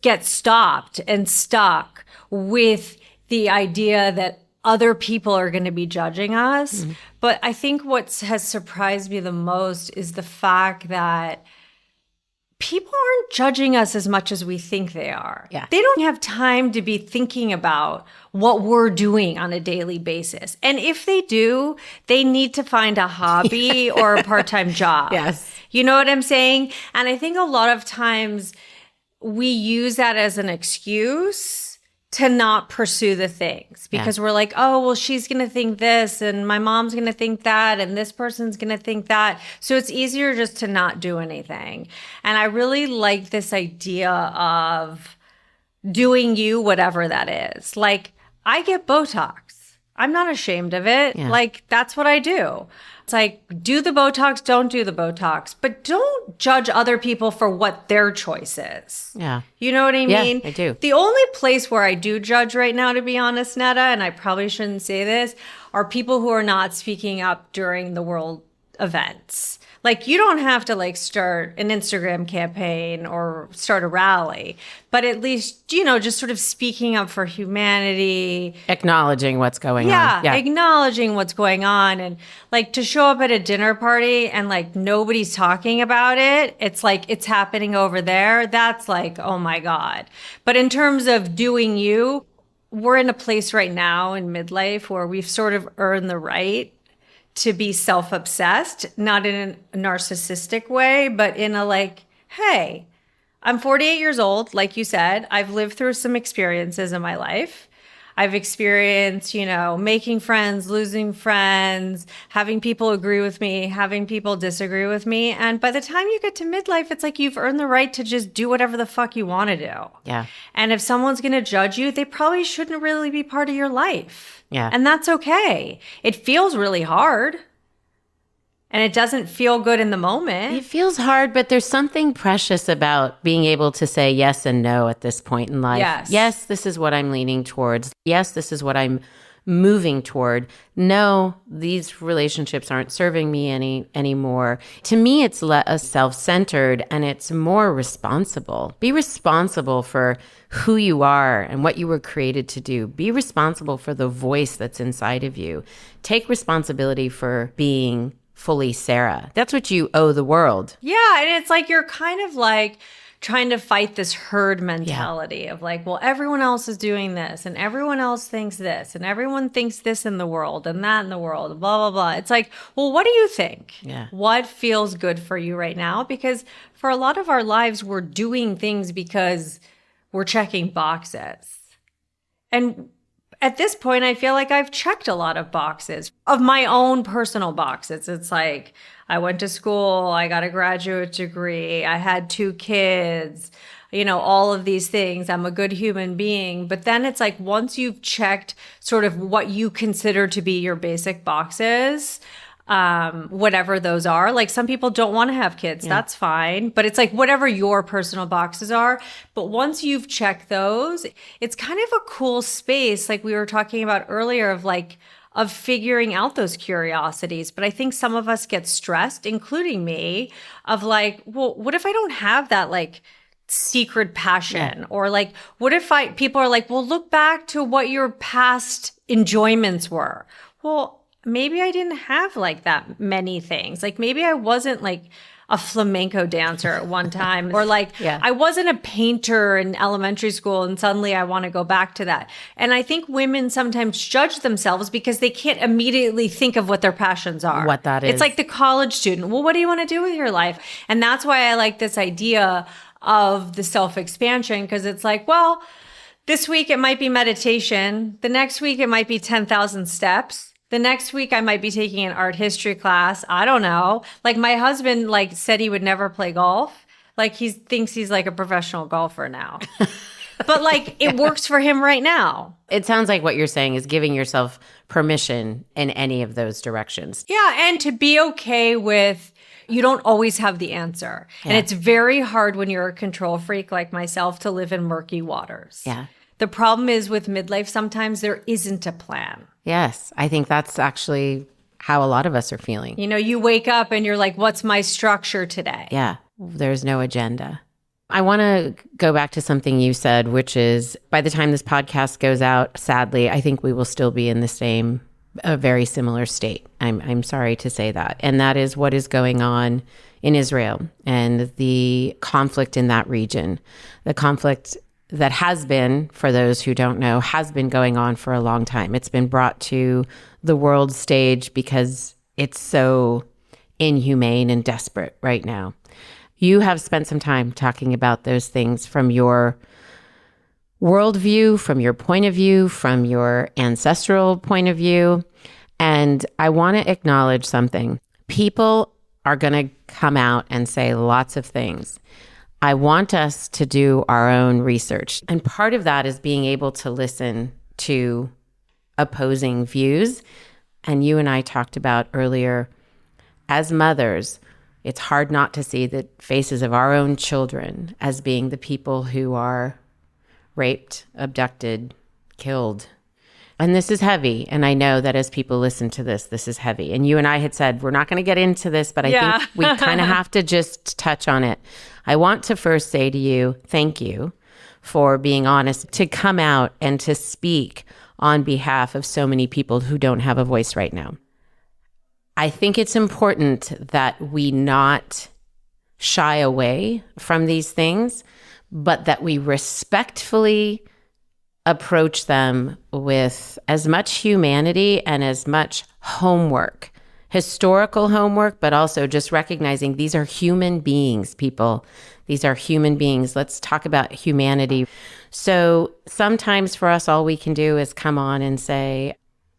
Speaker 8: get stopped and stuck with the idea that other people are going to be judging us. Mm-hmm. But I think what has surprised me the most is the fact that people aren't judging us as much as we think they are.
Speaker 7: Yeah.
Speaker 8: They don't have time to be thinking about what we're doing on a daily basis. And if they do, they need to find a hobby or a part-time job.
Speaker 7: Yes.
Speaker 8: You know what I'm saying? And I think a lot of times we use that as an excuse to not pursue the things because we're like, oh, well, she's going to think this and my mom's going to think that and this person's going to think that. So it's easier just to not do anything. And I really like this idea of doing you, whatever that is. Like, I get Botox. I'm not ashamed of it.
Speaker 7: Yeah.
Speaker 8: Like, that's what I do. It's like, do the Botox, don't do the Botox, but don't judge other people for what their choice is.
Speaker 7: Yeah.
Speaker 8: You know what I mean?
Speaker 7: Yeah, I do.
Speaker 8: The only place where I do judge right now, to be honest, Netta, and I probably shouldn't say this, are people who are not speaking up during the world events. Like, you don't have to like start an Instagram campaign or start a rally, but at least, just sort of speaking up for humanity.
Speaker 7: Acknowledging what's going on.
Speaker 8: Yeah, acknowledging what's going on. And like, to show up at a dinner party and like nobody's talking about it, it's like it's happening over there. That's like, oh my God. But in terms of doing you, we're in a place right now in midlife where we've sort of earned the right to be self-obsessed, not in a narcissistic way, but in a like, hey, I'm 48 years old. Like you said, I've lived through some experiences in my life. I've experienced, making friends, losing friends, having people agree with me, having people disagree with me. And by the time you get to midlife, it's like you've earned the right to just do whatever the fuck you want to do.
Speaker 7: Yeah.
Speaker 8: And if someone's going to judge you, they probably shouldn't really be part of your life.
Speaker 7: Yeah.
Speaker 8: And that's okay. It feels really hard. And it doesn't feel good in the moment.
Speaker 7: It feels hard, but there's something precious about being able to say yes and no at this point in life.
Speaker 8: Yes.
Speaker 7: Yes, this is what I'm leaning towards. Yes, this is what I'm moving toward. No, these relationships aren't serving me anymore. To me, it's less self-centered and it's more responsible. Be responsible for who you are and what you were created to do. Be responsible for the voice that's inside of you. Take responsibility for being fully Sarah. That's what you owe the world.
Speaker 8: Yeah, and it's like you're kind of like trying to fight this herd mentality of like, well, everyone else is doing this and everyone else thinks this and everyone thinks this in the world and that in the world, blah, blah, blah. It's like, well, what do you think?
Speaker 7: Yeah.
Speaker 8: What feels good for you right now? Because for a lot of our lives, we're doing things because we're checking boxes. And at this point, I feel like I've checked a lot of boxes of my own personal boxes. It's like, I went to school, I got a graduate degree, I had 2 kids, all of these things. I'm a good human being. But then it's like, once you've checked sort of what you consider to be your basic boxes, whatever those are. Like, some people don't want to have kids. Yeah. That's fine. But it's like whatever your personal boxes are. But once you've checked those, it's kind of a cool space, like we were talking about earlier, of figuring out those curiosities. But I think some of us get stressed, including me, of like, well, what if I don't have that like secret passion? Yeah. Or like, what if people are like, well, look back to what your past enjoyments were. Well, maybe I didn't have like that many things. Like maybe I wasn't like a flamenco dancer at one time, or like I wasn't a painter in elementary school and suddenly I want to go back to that. And I think women sometimes judge themselves because they can't immediately think of what their passions are.
Speaker 7: What that is.
Speaker 8: It's like the college student. Well, what do you want to do with your life? And that's why I like this idea of the self-expansion, because it's like, well, this week it might be meditation. The next week it might be 10,000 steps. The next week I might be taking an art history class. I don't know. Like my husband like said he would never play golf. Like he thinks he's like a professional golfer now. But like it works for him right now.
Speaker 7: It sounds like what you're saying is giving yourself permission in any of those directions.
Speaker 8: Yeah, and to be okay with you don't always have the answer. Yeah. And it's very hard when you're a control freak like myself to live in murky waters.
Speaker 7: Yeah.
Speaker 8: The problem is with midlife, sometimes there isn't a plan.
Speaker 7: Yes, I think that's actually how a lot of us are feeling.
Speaker 8: You know, you wake up and you're like, what's my structure today?
Speaker 7: Yeah, there's no agenda. I want to go back to something you said, which is by the time this podcast goes out, sadly, I think we will still be in the same, a very similar state. I'm sorry to say that. And that is what is going on in Israel and the conflict in that region. The conflict that has been, for those who don't know, has been going on for a long time. It's been brought to the world stage because it's so inhumane and desperate right now. You have spent some time talking about those things from your worldview, from your point of view, from your ancestral point of view. And I want to acknowledge something. People are going to come out and say lots of things. I want us to do our own research. And part of that is being able to listen to opposing views. And you and I talked about earlier, as mothers, it's hard not to see the faces of our own children as being the people who are raped, abducted, killed. And this is heavy. And I know that as people listen to this, this is heavy. And you and I had said, we're not going to get into this, but I think we kind of have to just touch on it. I want to first say to you, thank you for being honest, to come out and to speak on behalf of so many people who don't have a voice right now. I think it's important that we not shy away from these things, but that we respectfully approach them with as much humanity and as much homework, historical homework, but also just recognizing these are human beings, people. These are human beings. Let's talk about humanity. So sometimes for us, all we can do is come on and say,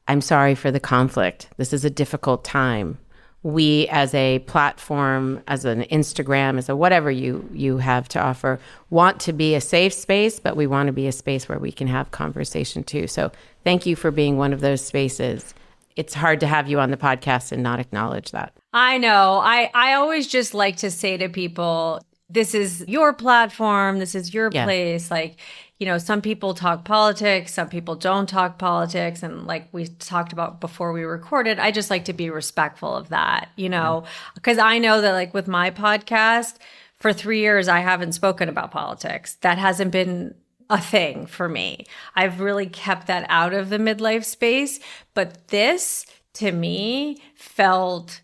Speaker 7: I'm sorry for the conflict. This is a difficult time. We as a platform, as an Instagram, as a whatever you have to offer, want to be a safe space, but we want to be a space where we can have conversation too. So thank you for being one of those spaces. It's hard to have you on the podcast and not acknowledge that.
Speaker 8: I know. I always just like to say to people, this is your platform. This is your place. Like, you know, some people talk politics, some people don't talk politics. And like we talked about before we recorded, I just like to be respectful of that, you know, because I know that like with my podcast, for 3 years, I haven't spoken about politics. That hasn't been a thing for me. I've really kept that out of the midlife space. But this, to me, felt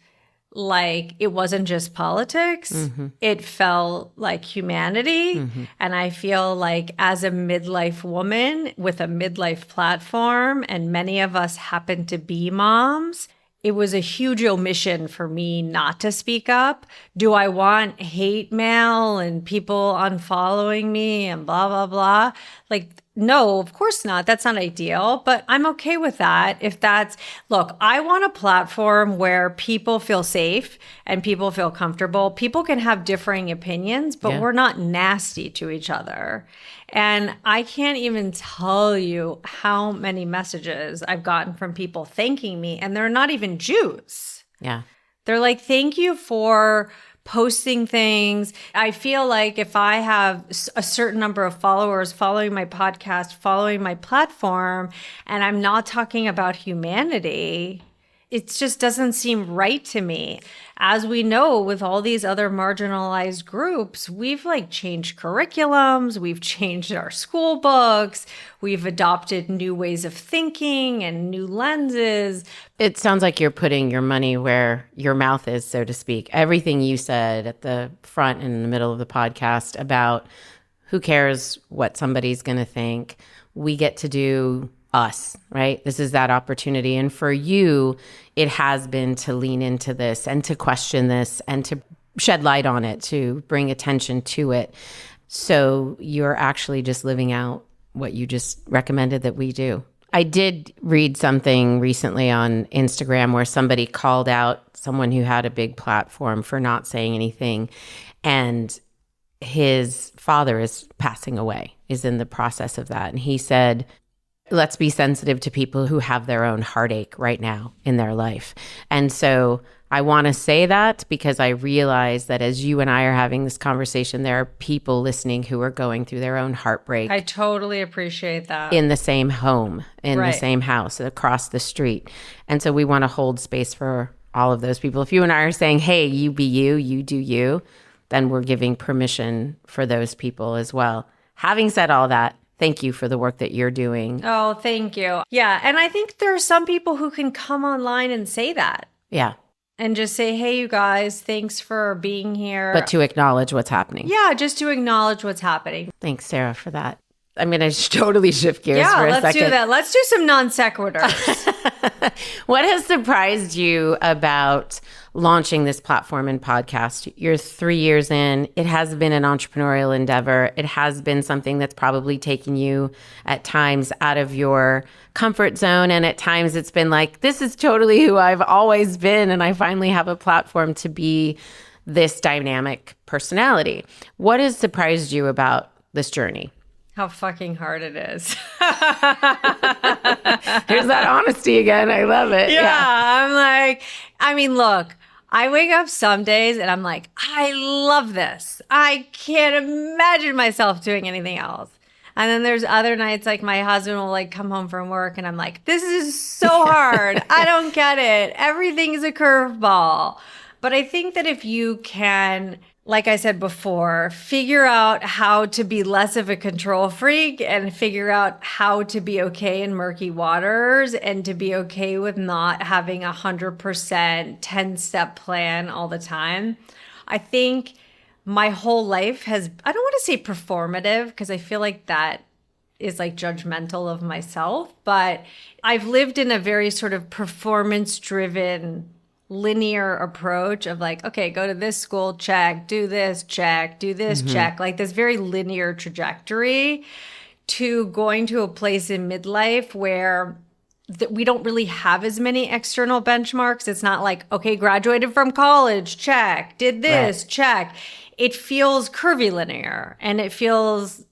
Speaker 8: like it wasn't just politics. Mm-hmm. It felt like humanity. Mm-hmm. And I feel like as a midlife woman with a midlife platform, and many of us happen to be moms, it was a huge omission for me not to speak up. Do I want hate mail and people unfollowing me and blah, blah, blah? Like, no, of course not. That's not ideal, but I'm okay with that. If that's, look, I want a platform where people feel safe and people feel comfortable. People can have differing opinions, but we're not nasty to each other. And I can't even tell you how many messages I've gotten from people thanking me, and they're not even Jews.
Speaker 7: Yeah.
Speaker 8: They're like, thank you for posting things. I feel like if I have a certain number of followers following my podcast, following my platform, and I'm not talking about humanity, it just doesn't seem right to me. As we know, with all these other marginalized groups, we've like changed curriculums, we've changed our school books, we've adopted new ways of thinking and new lenses.
Speaker 7: It sounds like you're putting your money where your mouth is, so to speak. Everything you said at the front and in the middle of the podcast about who cares what somebody's going to think, we get to do us, right? This is that opportunity. And for you, it has been to lean into this and to question this and to shed light on it, to bring attention to it. So you're actually just living out what you just recommended that we do. I did read something recently on Instagram where somebody called out someone who had a big platform for not saying anything. And his father is passing away, is in the process of that. And he said, let's be sensitive to people who have their own heartache right now in their life. And so I want to say that because I realize that as you and I are having this conversation, there are people listening who are going through their own heartbreak.
Speaker 8: I totally appreciate that.
Speaker 7: In the same home, in
Speaker 8: Right.
Speaker 7: the same house, across the street. And so we want to hold space for all of those people. If you and I are saying, hey, you be you, you do you, then we're giving permission for those people as well. Having said all that, thank you for the work that you're doing.
Speaker 8: Oh, thank you. Yeah. And I think there are some people who can come online and say that.
Speaker 7: Yeah.
Speaker 8: And just say, hey, you guys, thanks for being here.
Speaker 7: But to acknowledge what's happening.
Speaker 8: Yeah, just to acknowledge what's happening.
Speaker 7: Thanks, Sarah, for that. I'm going to totally shift gears
Speaker 8: Yeah,
Speaker 7: for a
Speaker 8: let's
Speaker 7: second.
Speaker 8: do that. Let's do some non sequiturs.
Speaker 7: What has surprised you about launching this platform and podcast? You're 3 years in. It has been an entrepreneurial endeavor. It has been something that's probably taken you at times out of your comfort zone. And at times it's been like, this is totally who I've always been. And I finally have a platform to be this dynamic personality. What has surprised you about this journey?
Speaker 8: How fucking hard it is.
Speaker 7: There's that honesty again. I love it.
Speaker 8: I'm like, I mean, look, I wake up some days and I'm like, I love this. I can't imagine myself doing anything else. And then there's other nights like my husband will like come home from work and I'm like, this is so hard. I don't get it. Everything is a curveball. But I think that if you can, like I said before, figure out how to be less of a control freak and figure out how to be okay in murky waters and to be okay with not having 100% 10-step plan all the time. I think my whole life has, I don't want to say performative because I feel like that is like judgmental of myself, but I've lived in a very sort of performance-driven linear approach of like, okay, go to this school, check, do this, check, do this, check, like this very linear trajectory to going to a place in midlife where we don't really have as many external benchmarks. It's not like, okay, graduated from college, check, did this, check. It feels curvilinear and it feels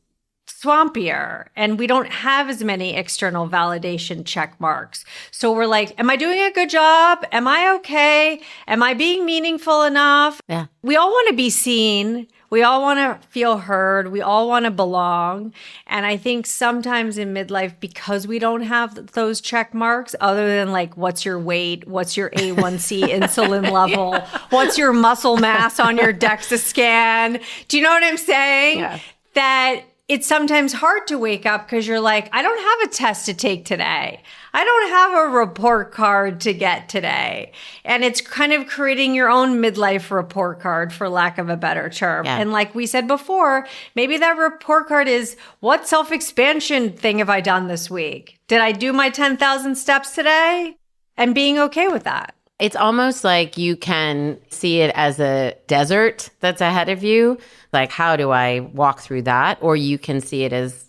Speaker 8: swampier, and we don't have as many external validation check marks. So we're like, am I doing a good job? Am I okay? Am I being meaningful enough?
Speaker 7: Yeah.
Speaker 8: We all want to be seen. We all want to feel heard. We all want to belong. And I think sometimes in midlife, because we don't have those check marks, other than like, what's your weight? What's your A1C insulin level? What's your muscle mass on your DEXA scan? Do you know what I'm saying?
Speaker 7: Yeah.
Speaker 8: That it's sometimes hard to wake up because you're like, I don't have a test to take today. I don't have a report card to get today. And it's kind of creating your own midlife report card, for lack of a better term.
Speaker 7: Yeah.
Speaker 8: And like we said before, maybe that report card is, what self-expansion thing have I done this week? Did I do my 10,000 steps today? And being okay with that.
Speaker 7: It's almost like you can see it as a desert that's ahead of you. Like, how do I walk through that? Or you can see it as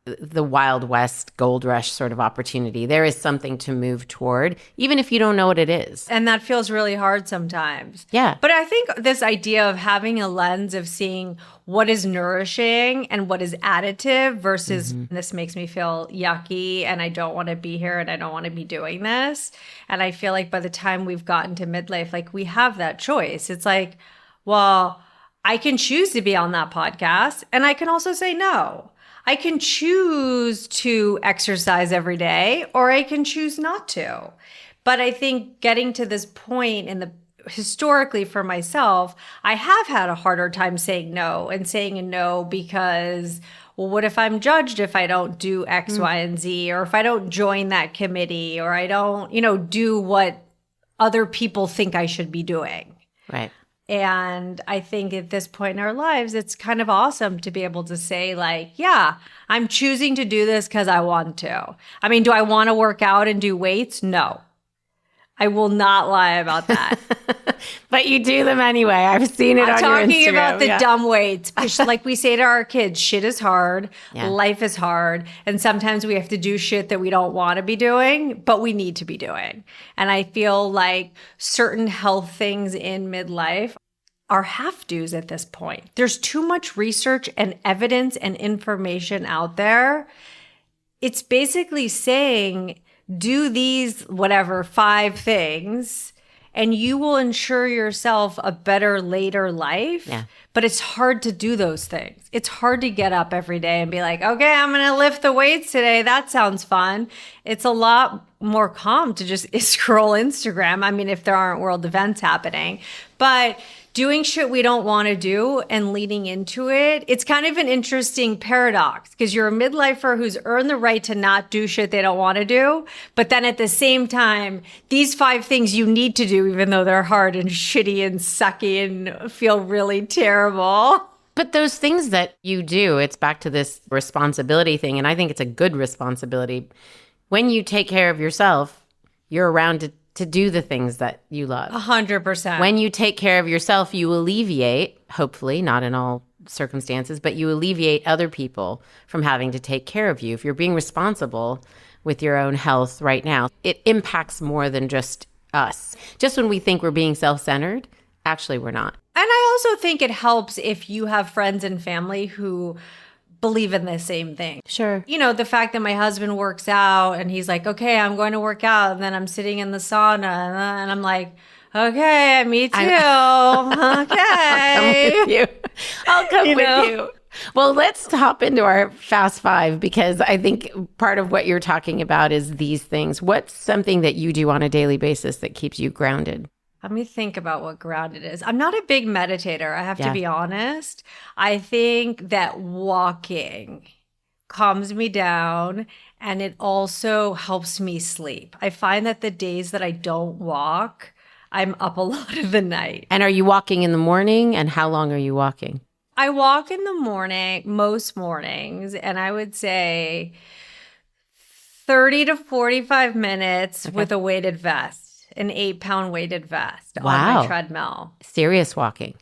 Speaker 7: the Wild West gold rush sort of opportunity. There is something to move toward, even if you don't know what it is.
Speaker 8: And that feels really hard sometimes.
Speaker 7: Yeah.
Speaker 8: But I think this idea of having a lens of seeing what is nourishing and what is additive versus this makes me feel yucky and I don't want to be here and I don't want to be doing this. And I feel like by the time we've gotten to midlife, like we have that choice. It's like, well, I can choose to be on that podcast and I can also say no. I can choose to exercise every day or I can choose not to. But I think getting to this point historically for myself, I have had a harder time saying no and saying a no because, well, what if I'm judged if I don't do X, Y, and Z, or if I don't join that committee, or I don't, do what other people think I should be doing.
Speaker 7: Right.
Speaker 8: And I think at this point in our lives, it's kind of awesome to be able to say, like, yeah, I'm choosing to do this because I want to. I mean, do I want to work out and do weights? No. I will not lie about that.
Speaker 7: But you do them anyway. I've seen it on your Instagram.
Speaker 8: I'm talking about the dumb weights. Like we say to our kids, shit is hard.
Speaker 7: Yeah.
Speaker 8: Life is hard. And sometimes we have to do shit that we don't want to be doing, but we need to be doing. And I feel like certain health things in midlife are have-dos at this point. There's too much research and evidence and information out there. It's basically saying, do these, 5 things, and you will ensure yourself a better later life.
Speaker 7: Yeah.
Speaker 8: But it's hard to do those things. It's hard to get up every day and be like, okay, I'm going to lift the weights today. That sounds fun. It's a lot more calm to just scroll Instagram. I mean, if there aren't world events happening. But doing shit we don't want to do and leading into it, it's kind of an interesting paradox because you're a midlifer who's earned the right to not do shit they don't want to do. But then at the same time, these 5 things you need to do, even though they're hard and shitty and sucky and feel really terrible.
Speaker 7: But those things that you do, it's back to this responsibility thing. And I think it's a good responsibility. When you take care of yourself, you're around to do the things that you love.
Speaker 8: 100%.
Speaker 7: When you take care of yourself, you alleviate, hopefully, not in all circumstances, but you alleviate other people from having to take care of you. If you're being responsible with your own health right now, it impacts more than just us. Just when we think we're being self-centered, actually we're not.
Speaker 8: And I also think it helps if you have friends and family who believe in the same thing.
Speaker 7: Sure.
Speaker 8: The fact that my husband works out and he's like, okay, I'm going to work out. And then I'm sitting in the sauna and I'm like, okay, me too. Okay.
Speaker 7: I'll come with you. I'll come with you. Well, let's hop into our Fast 5 because I think part of what you're talking about is these things. What's something that you do on a daily basis that keeps you grounded?
Speaker 8: Let me think about what grounded is. I'm not a big meditator, I have to be honest. I think that walking calms me down and it also helps me sleep. I find that the days that I don't walk, I'm up a lot of the night.
Speaker 7: And are you walking in the morning? And how long are you walking?
Speaker 8: I walk in the morning, most mornings, and I would say 30 to 45 minutes with a weighted vest. An 8-pound weighted vest on my treadmill.
Speaker 7: Serious walking.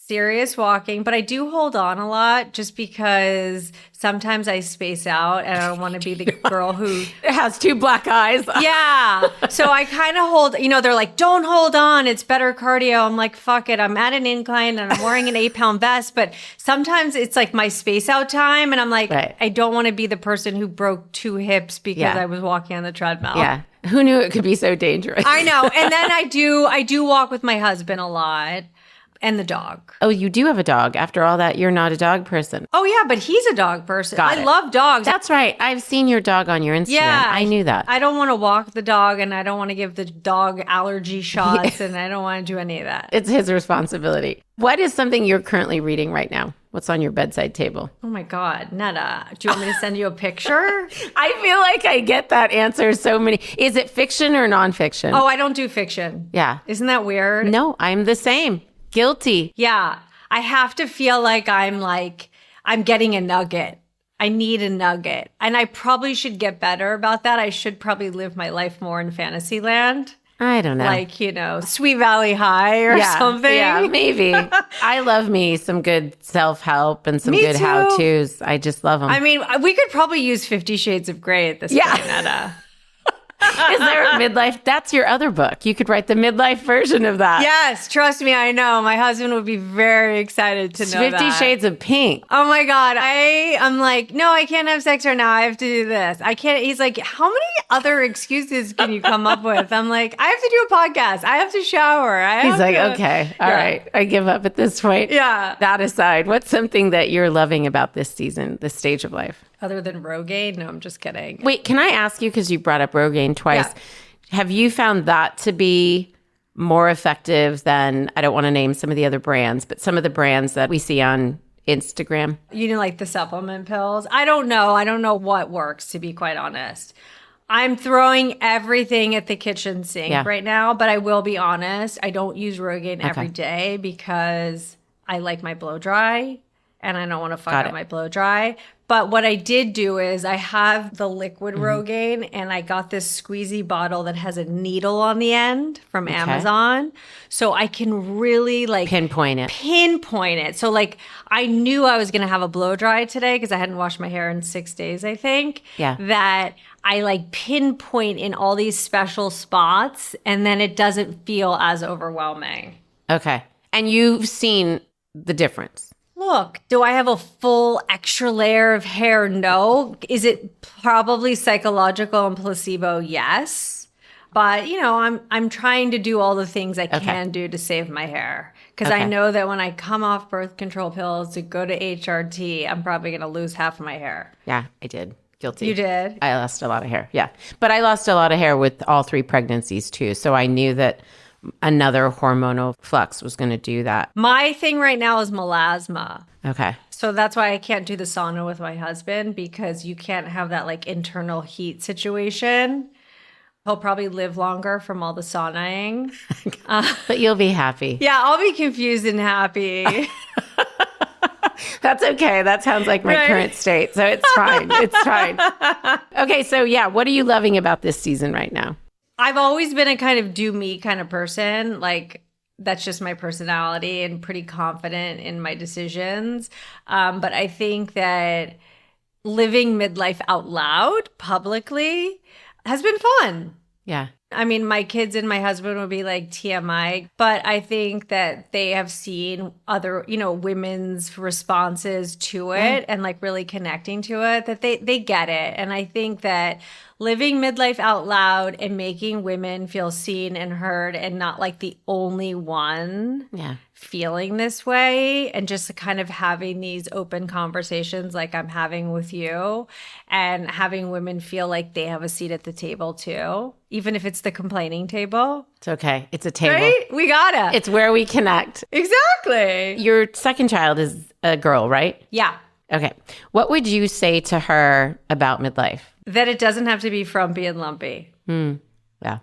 Speaker 8: But I do hold on a lot just because sometimes I space out and I don't want to be the girl who
Speaker 7: has 2 black eyes.
Speaker 8: Yeah. So I kind of hold, they're like, don't hold on. It's better cardio. I'm like, fuck it. I'm at an incline and I'm wearing an 8-pound vest. But sometimes it's like my space out time. And I'm like, I don't want to be the person who broke 2 hips because I was walking on the treadmill.
Speaker 7: Yeah. Who knew it could be so dangerous?
Speaker 8: I know. And then I do walk with my husband a lot and the dog.
Speaker 7: Oh, you do have a dog. After all that, you're not a dog person.
Speaker 8: Oh, yeah, but he's a dog person. I love dogs.
Speaker 7: That's right. I've seen your dog on your Instagram. Yeah, I knew that.
Speaker 8: I don't want to walk the dog and I don't want to give the dog allergy shots and I don't want to do any of that.
Speaker 7: It's his responsibility. What is something you're currently reading right now? What's on your bedside table?
Speaker 8: Oh my God, Netta. Do you want me to send you a picture?
Speaker 7: I feel like I get that answer so many. Is it fiction or nonfiction?
Speaker 8: Oh, I don't do fiction.
Speaker 7: Yeah.
Speaker 8: Isn't that weird?
Speaker 7: No, I'm the same. Guilty.
Speaker 8: Yeah. I have to feel like I'm getting a nugget. I need a nugget. And I probably should get better about that. I should probably live my life more in Fantasyland.
Speaker 7: I don't know.
Speaker 8: Like, Sweet Valley High or something.
Speaker 7: Yeah, maybe. I love me some good self-help and some good how-tos. I just love them.
Speaker 8: I mean, we could probably use 50 Shades of Grey at this point, Netta.
Speaker 7: Is there a midlife? That's your other book. You could write the midlife version of that.
Speaker 8: Yes, trust me, I know. My husband would be very excited to know
Speaker 7: 50 Shades of Pink.
Speaker 8: Oh my God. I'm like, no, I can't have sex right now. I have to do this. I can't. He's like, how many other excuses can you come up with? I'm like, I have to do a podcast. I have to shower.
Speaker 7: He's like, okay, all right. I give up at this point.
Speaker 8: Yeah.
Speaker 7: That aside, what's something that you're loving about this season, this stage of life?
Speaker 8: Other than Rogaine? No, I'm just kidding.
Speaker 7: Wait, can I ask you, because you brought up Rogaine twice, Have you found that to be more effective than, I don't want to name some of the other brands, but some of the brands that we see on Instagram?
Speaker 8: You know, like the supplement pills? I don't know. I don't know what works, to be quite honest. I'm throwing everything at the kitchen sink right now, but I will be honest. I don't use Rogaine every day because I like my blow dry and I don't want to fuck up my blow dry. But what I did do is I have the liquid Rogaine and I got this squeezy bottle that has a needle on the end from Amazon. So I can really like pinpoint it. So like I knew I was going to have a blow dry today because I hadn't washed my hair in 6 days, I think. Yeah. That I like pinpoint in all these special spots and then it doesn't feel as overwhelming.
Speaker 7: Okay. And you've seen the difference.
Speaker 8: Look, do I have a full extra layer of hair? No. Is it probably psychological and placebo? Yes. But, you know, I'm trying to do all the things I can do to save my hair. Because I know that when I come off birth control pills to go to HRT, I'm probably going to lose half of my hair.
Speaker 7: Yeah, I did. Guilty.
Speaker 8: You did?
Speaker 7: I lost a lot of hair. Yeah. But I lost a lot of hair with all 3 pregnancies too. So I knew that another hormonal flux was going to do that.
Speaker 8: My thing right now is melasma.
Speaker 7: Okay.
Speaker 8: So that's why I can't do the sauna with my husband because you can't have that like internal heat situation. He'll probably live longer from all the saunaing.
Speaker 7: But you'll be happy.
Speaker 8: Yeah, I'll be confused and happy.
Speaker 7: That's okay. That sounds like my current state. So it's fine. It's fine. Okay. So yeah, what are you loving about this season right now?
Speaker 8: I've always been a kind of do me kind of person. Like that's just my personality and pretty confident in my decisions. But I think that living midlife out loud publicly has been fun.
Speaker 7: Yeah.
Speaker 8: I mean, my kids and my husband would be like TMI, but I think that they have seen other, you know, women's responses to it and like really connecting to it, that they get it. And I think that living midlife out loud and making women feel seen and heard and not like the only one feeling this way and just kind of having these open conversations like I'm having with you and having women feel like they have a seat at the table too, even if it's the complaining table.
Speaker 7: It's okay. It's a table.
Speaker 8: Right? We gotta.
Speaker 7: It's where we connect.
Speaker 8: Exactly.
Speaker 7: Your second child is a girl, right?
Speaker 8: Yeah.
Speaker 7: Okay. What would you say to her about midlife?
Speaker 8: That it doesn't have to be frumpy and lumpy.
Speaker 7: Yeah.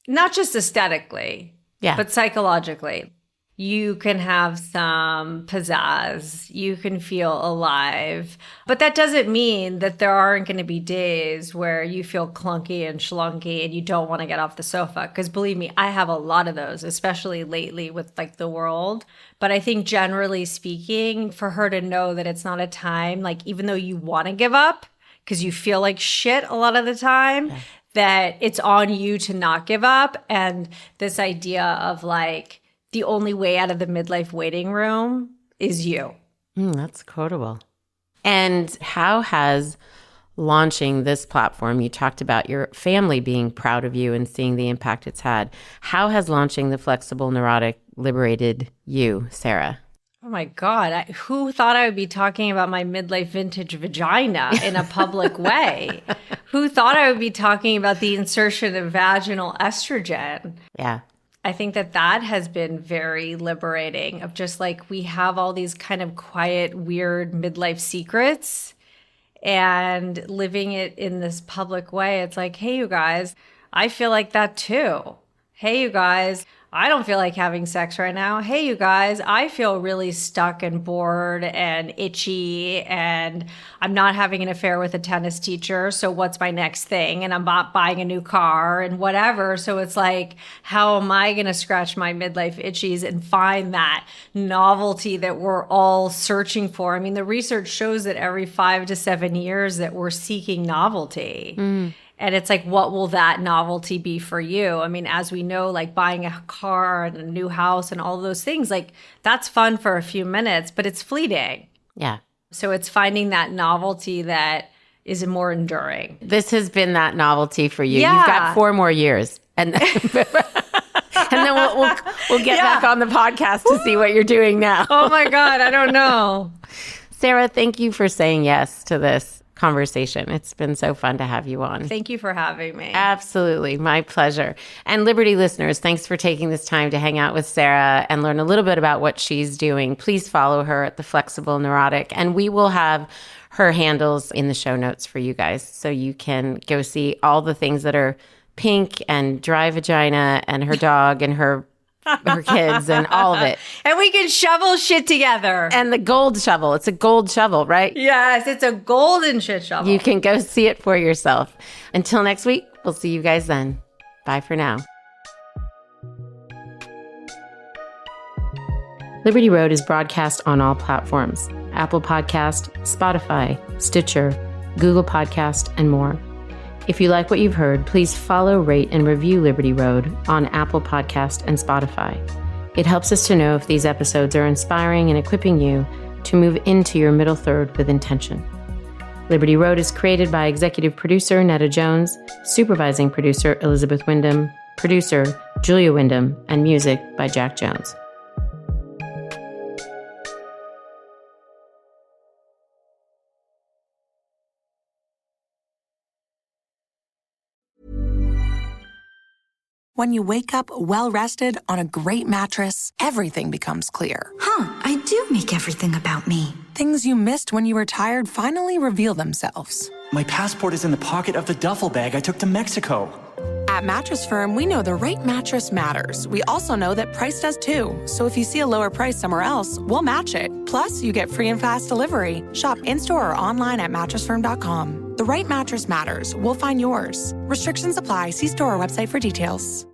Speaker 8: Not just aesthetically, but psychologically. You can have some pizzazz. You can feel alive. But that doesn't mean that there aren't going to be days where you feel clunky and schlunky and you don't want to get off the sofa. Because believe me, I have a lot of those, especially lately with like the world. But I think generally speaking, for her to know that it's not a time, like even though you want to give up, because you feel like shit a lot of the time, that it's on you to not give up. And this idea of like, the only way out of the midlife waiting room is you.
Speaker 7: That's quotable. And how has launching this platform, you talked about your family being proud of you and seeing the impact it's had. How has launching the Flexible Neurotic liberated you, Sarah?
Speaker 8: Oh my God. Who thought I would be talking about my midlife vintage vagina in a public way? Who thought I would be talking about the insertion of vaginal estrogen?
Speaker 7: Yeah.
Speaker 8: I think that has been very liberating of just like we have all these kind of quiet, weird midlife secrets and living it in this public way. It's like, hey, you guys, I feel like that too. Hey, you guys, I don't feel like having sex right now. Hey, you guys, I feel really stuck and bored and itchy and I'm not having an affair with a tennis teacher. So what's my next thing? And I'm not buying a new car and whatever. So it's like, how am I going to scratch my midlife itchies and find that novelty that we're all searching for? I mean, the research shows that every 5 to 7 years that we're seeking novelty. And it's like, what will that novelty be for you? I mean, as we know, like buying a car and a new house and all those things, like that's fun for a few minutes, but it's fleeting.
Speaker 7: Yeah.
Speaker 8: So it's finding that novelty that is more enduring.
Speaker 7: This has been that novelty for you.
Speaker 8: Yeah.
Speaker 7: You've got 4 more years. And then we'll get back on the podcast to see what you're doing now.
Speaker 8: Oh my God, I don't know.
Speaker 7: Sarah, thank you for saying yes to this. conversation. It's been so fun to have you on.
Speaker 8: Thank you for having me.
Speaker 7: Absolutely. My pleasure. And Liberty listeners, thanks for taking this time to hang out with Sarah and learn a little bit about what she's doing. Please follow her at the Flexible Neurotic, and we will have her handles in the show notes for you guys so you can go see all the things that are pink and dry vagina and her dog and her kids and all of it.
Speaker 8: And we can shovel shit together.
Speaker 7: And the gold shovel. It's a gold shovel, right?
Speaker 8: Yes, it's a golden shit shovel.
Speaker 7: You can go see it for yourself. Until next week, we'll see you guys then. Bye for now. Liberty Road is broadcast on all platforms: Apple Podcast, Spotify, Stitcher, Google Podcast, and more. If you like what you've heard, please follow, rate, and review Liberty Road on Apple Podcast and Spotify. It helps us to know if these episodes are inspiring and equipping you to move into your middle third with intention. Liberty Road is created by executive producer Netta Jones, supervising producer Elizabeth Wyndham, producer Julia Wyndham, and music by Jack Jones.
Speaker 2: When you wake up well-rested on a great mattress, everything becomes clear.
Speaker 5: I do make everything about me.
Speaker 2: Things you missed when you were tired finally reveal themselves.
Speaker 6: My passport is in the pocket of the duffel bag I took to Mexico.
Speaker 2: At Mattress Firm, we know the right mattress matters. We also know that price does too. So if you see a lower price somewhere else, we'll match it. Plus, you get free and fast delivery. Shop in-store or online at mattressfirm.com. The right mattress matters. We'll find yours. Restrictions apply. See store or website for details.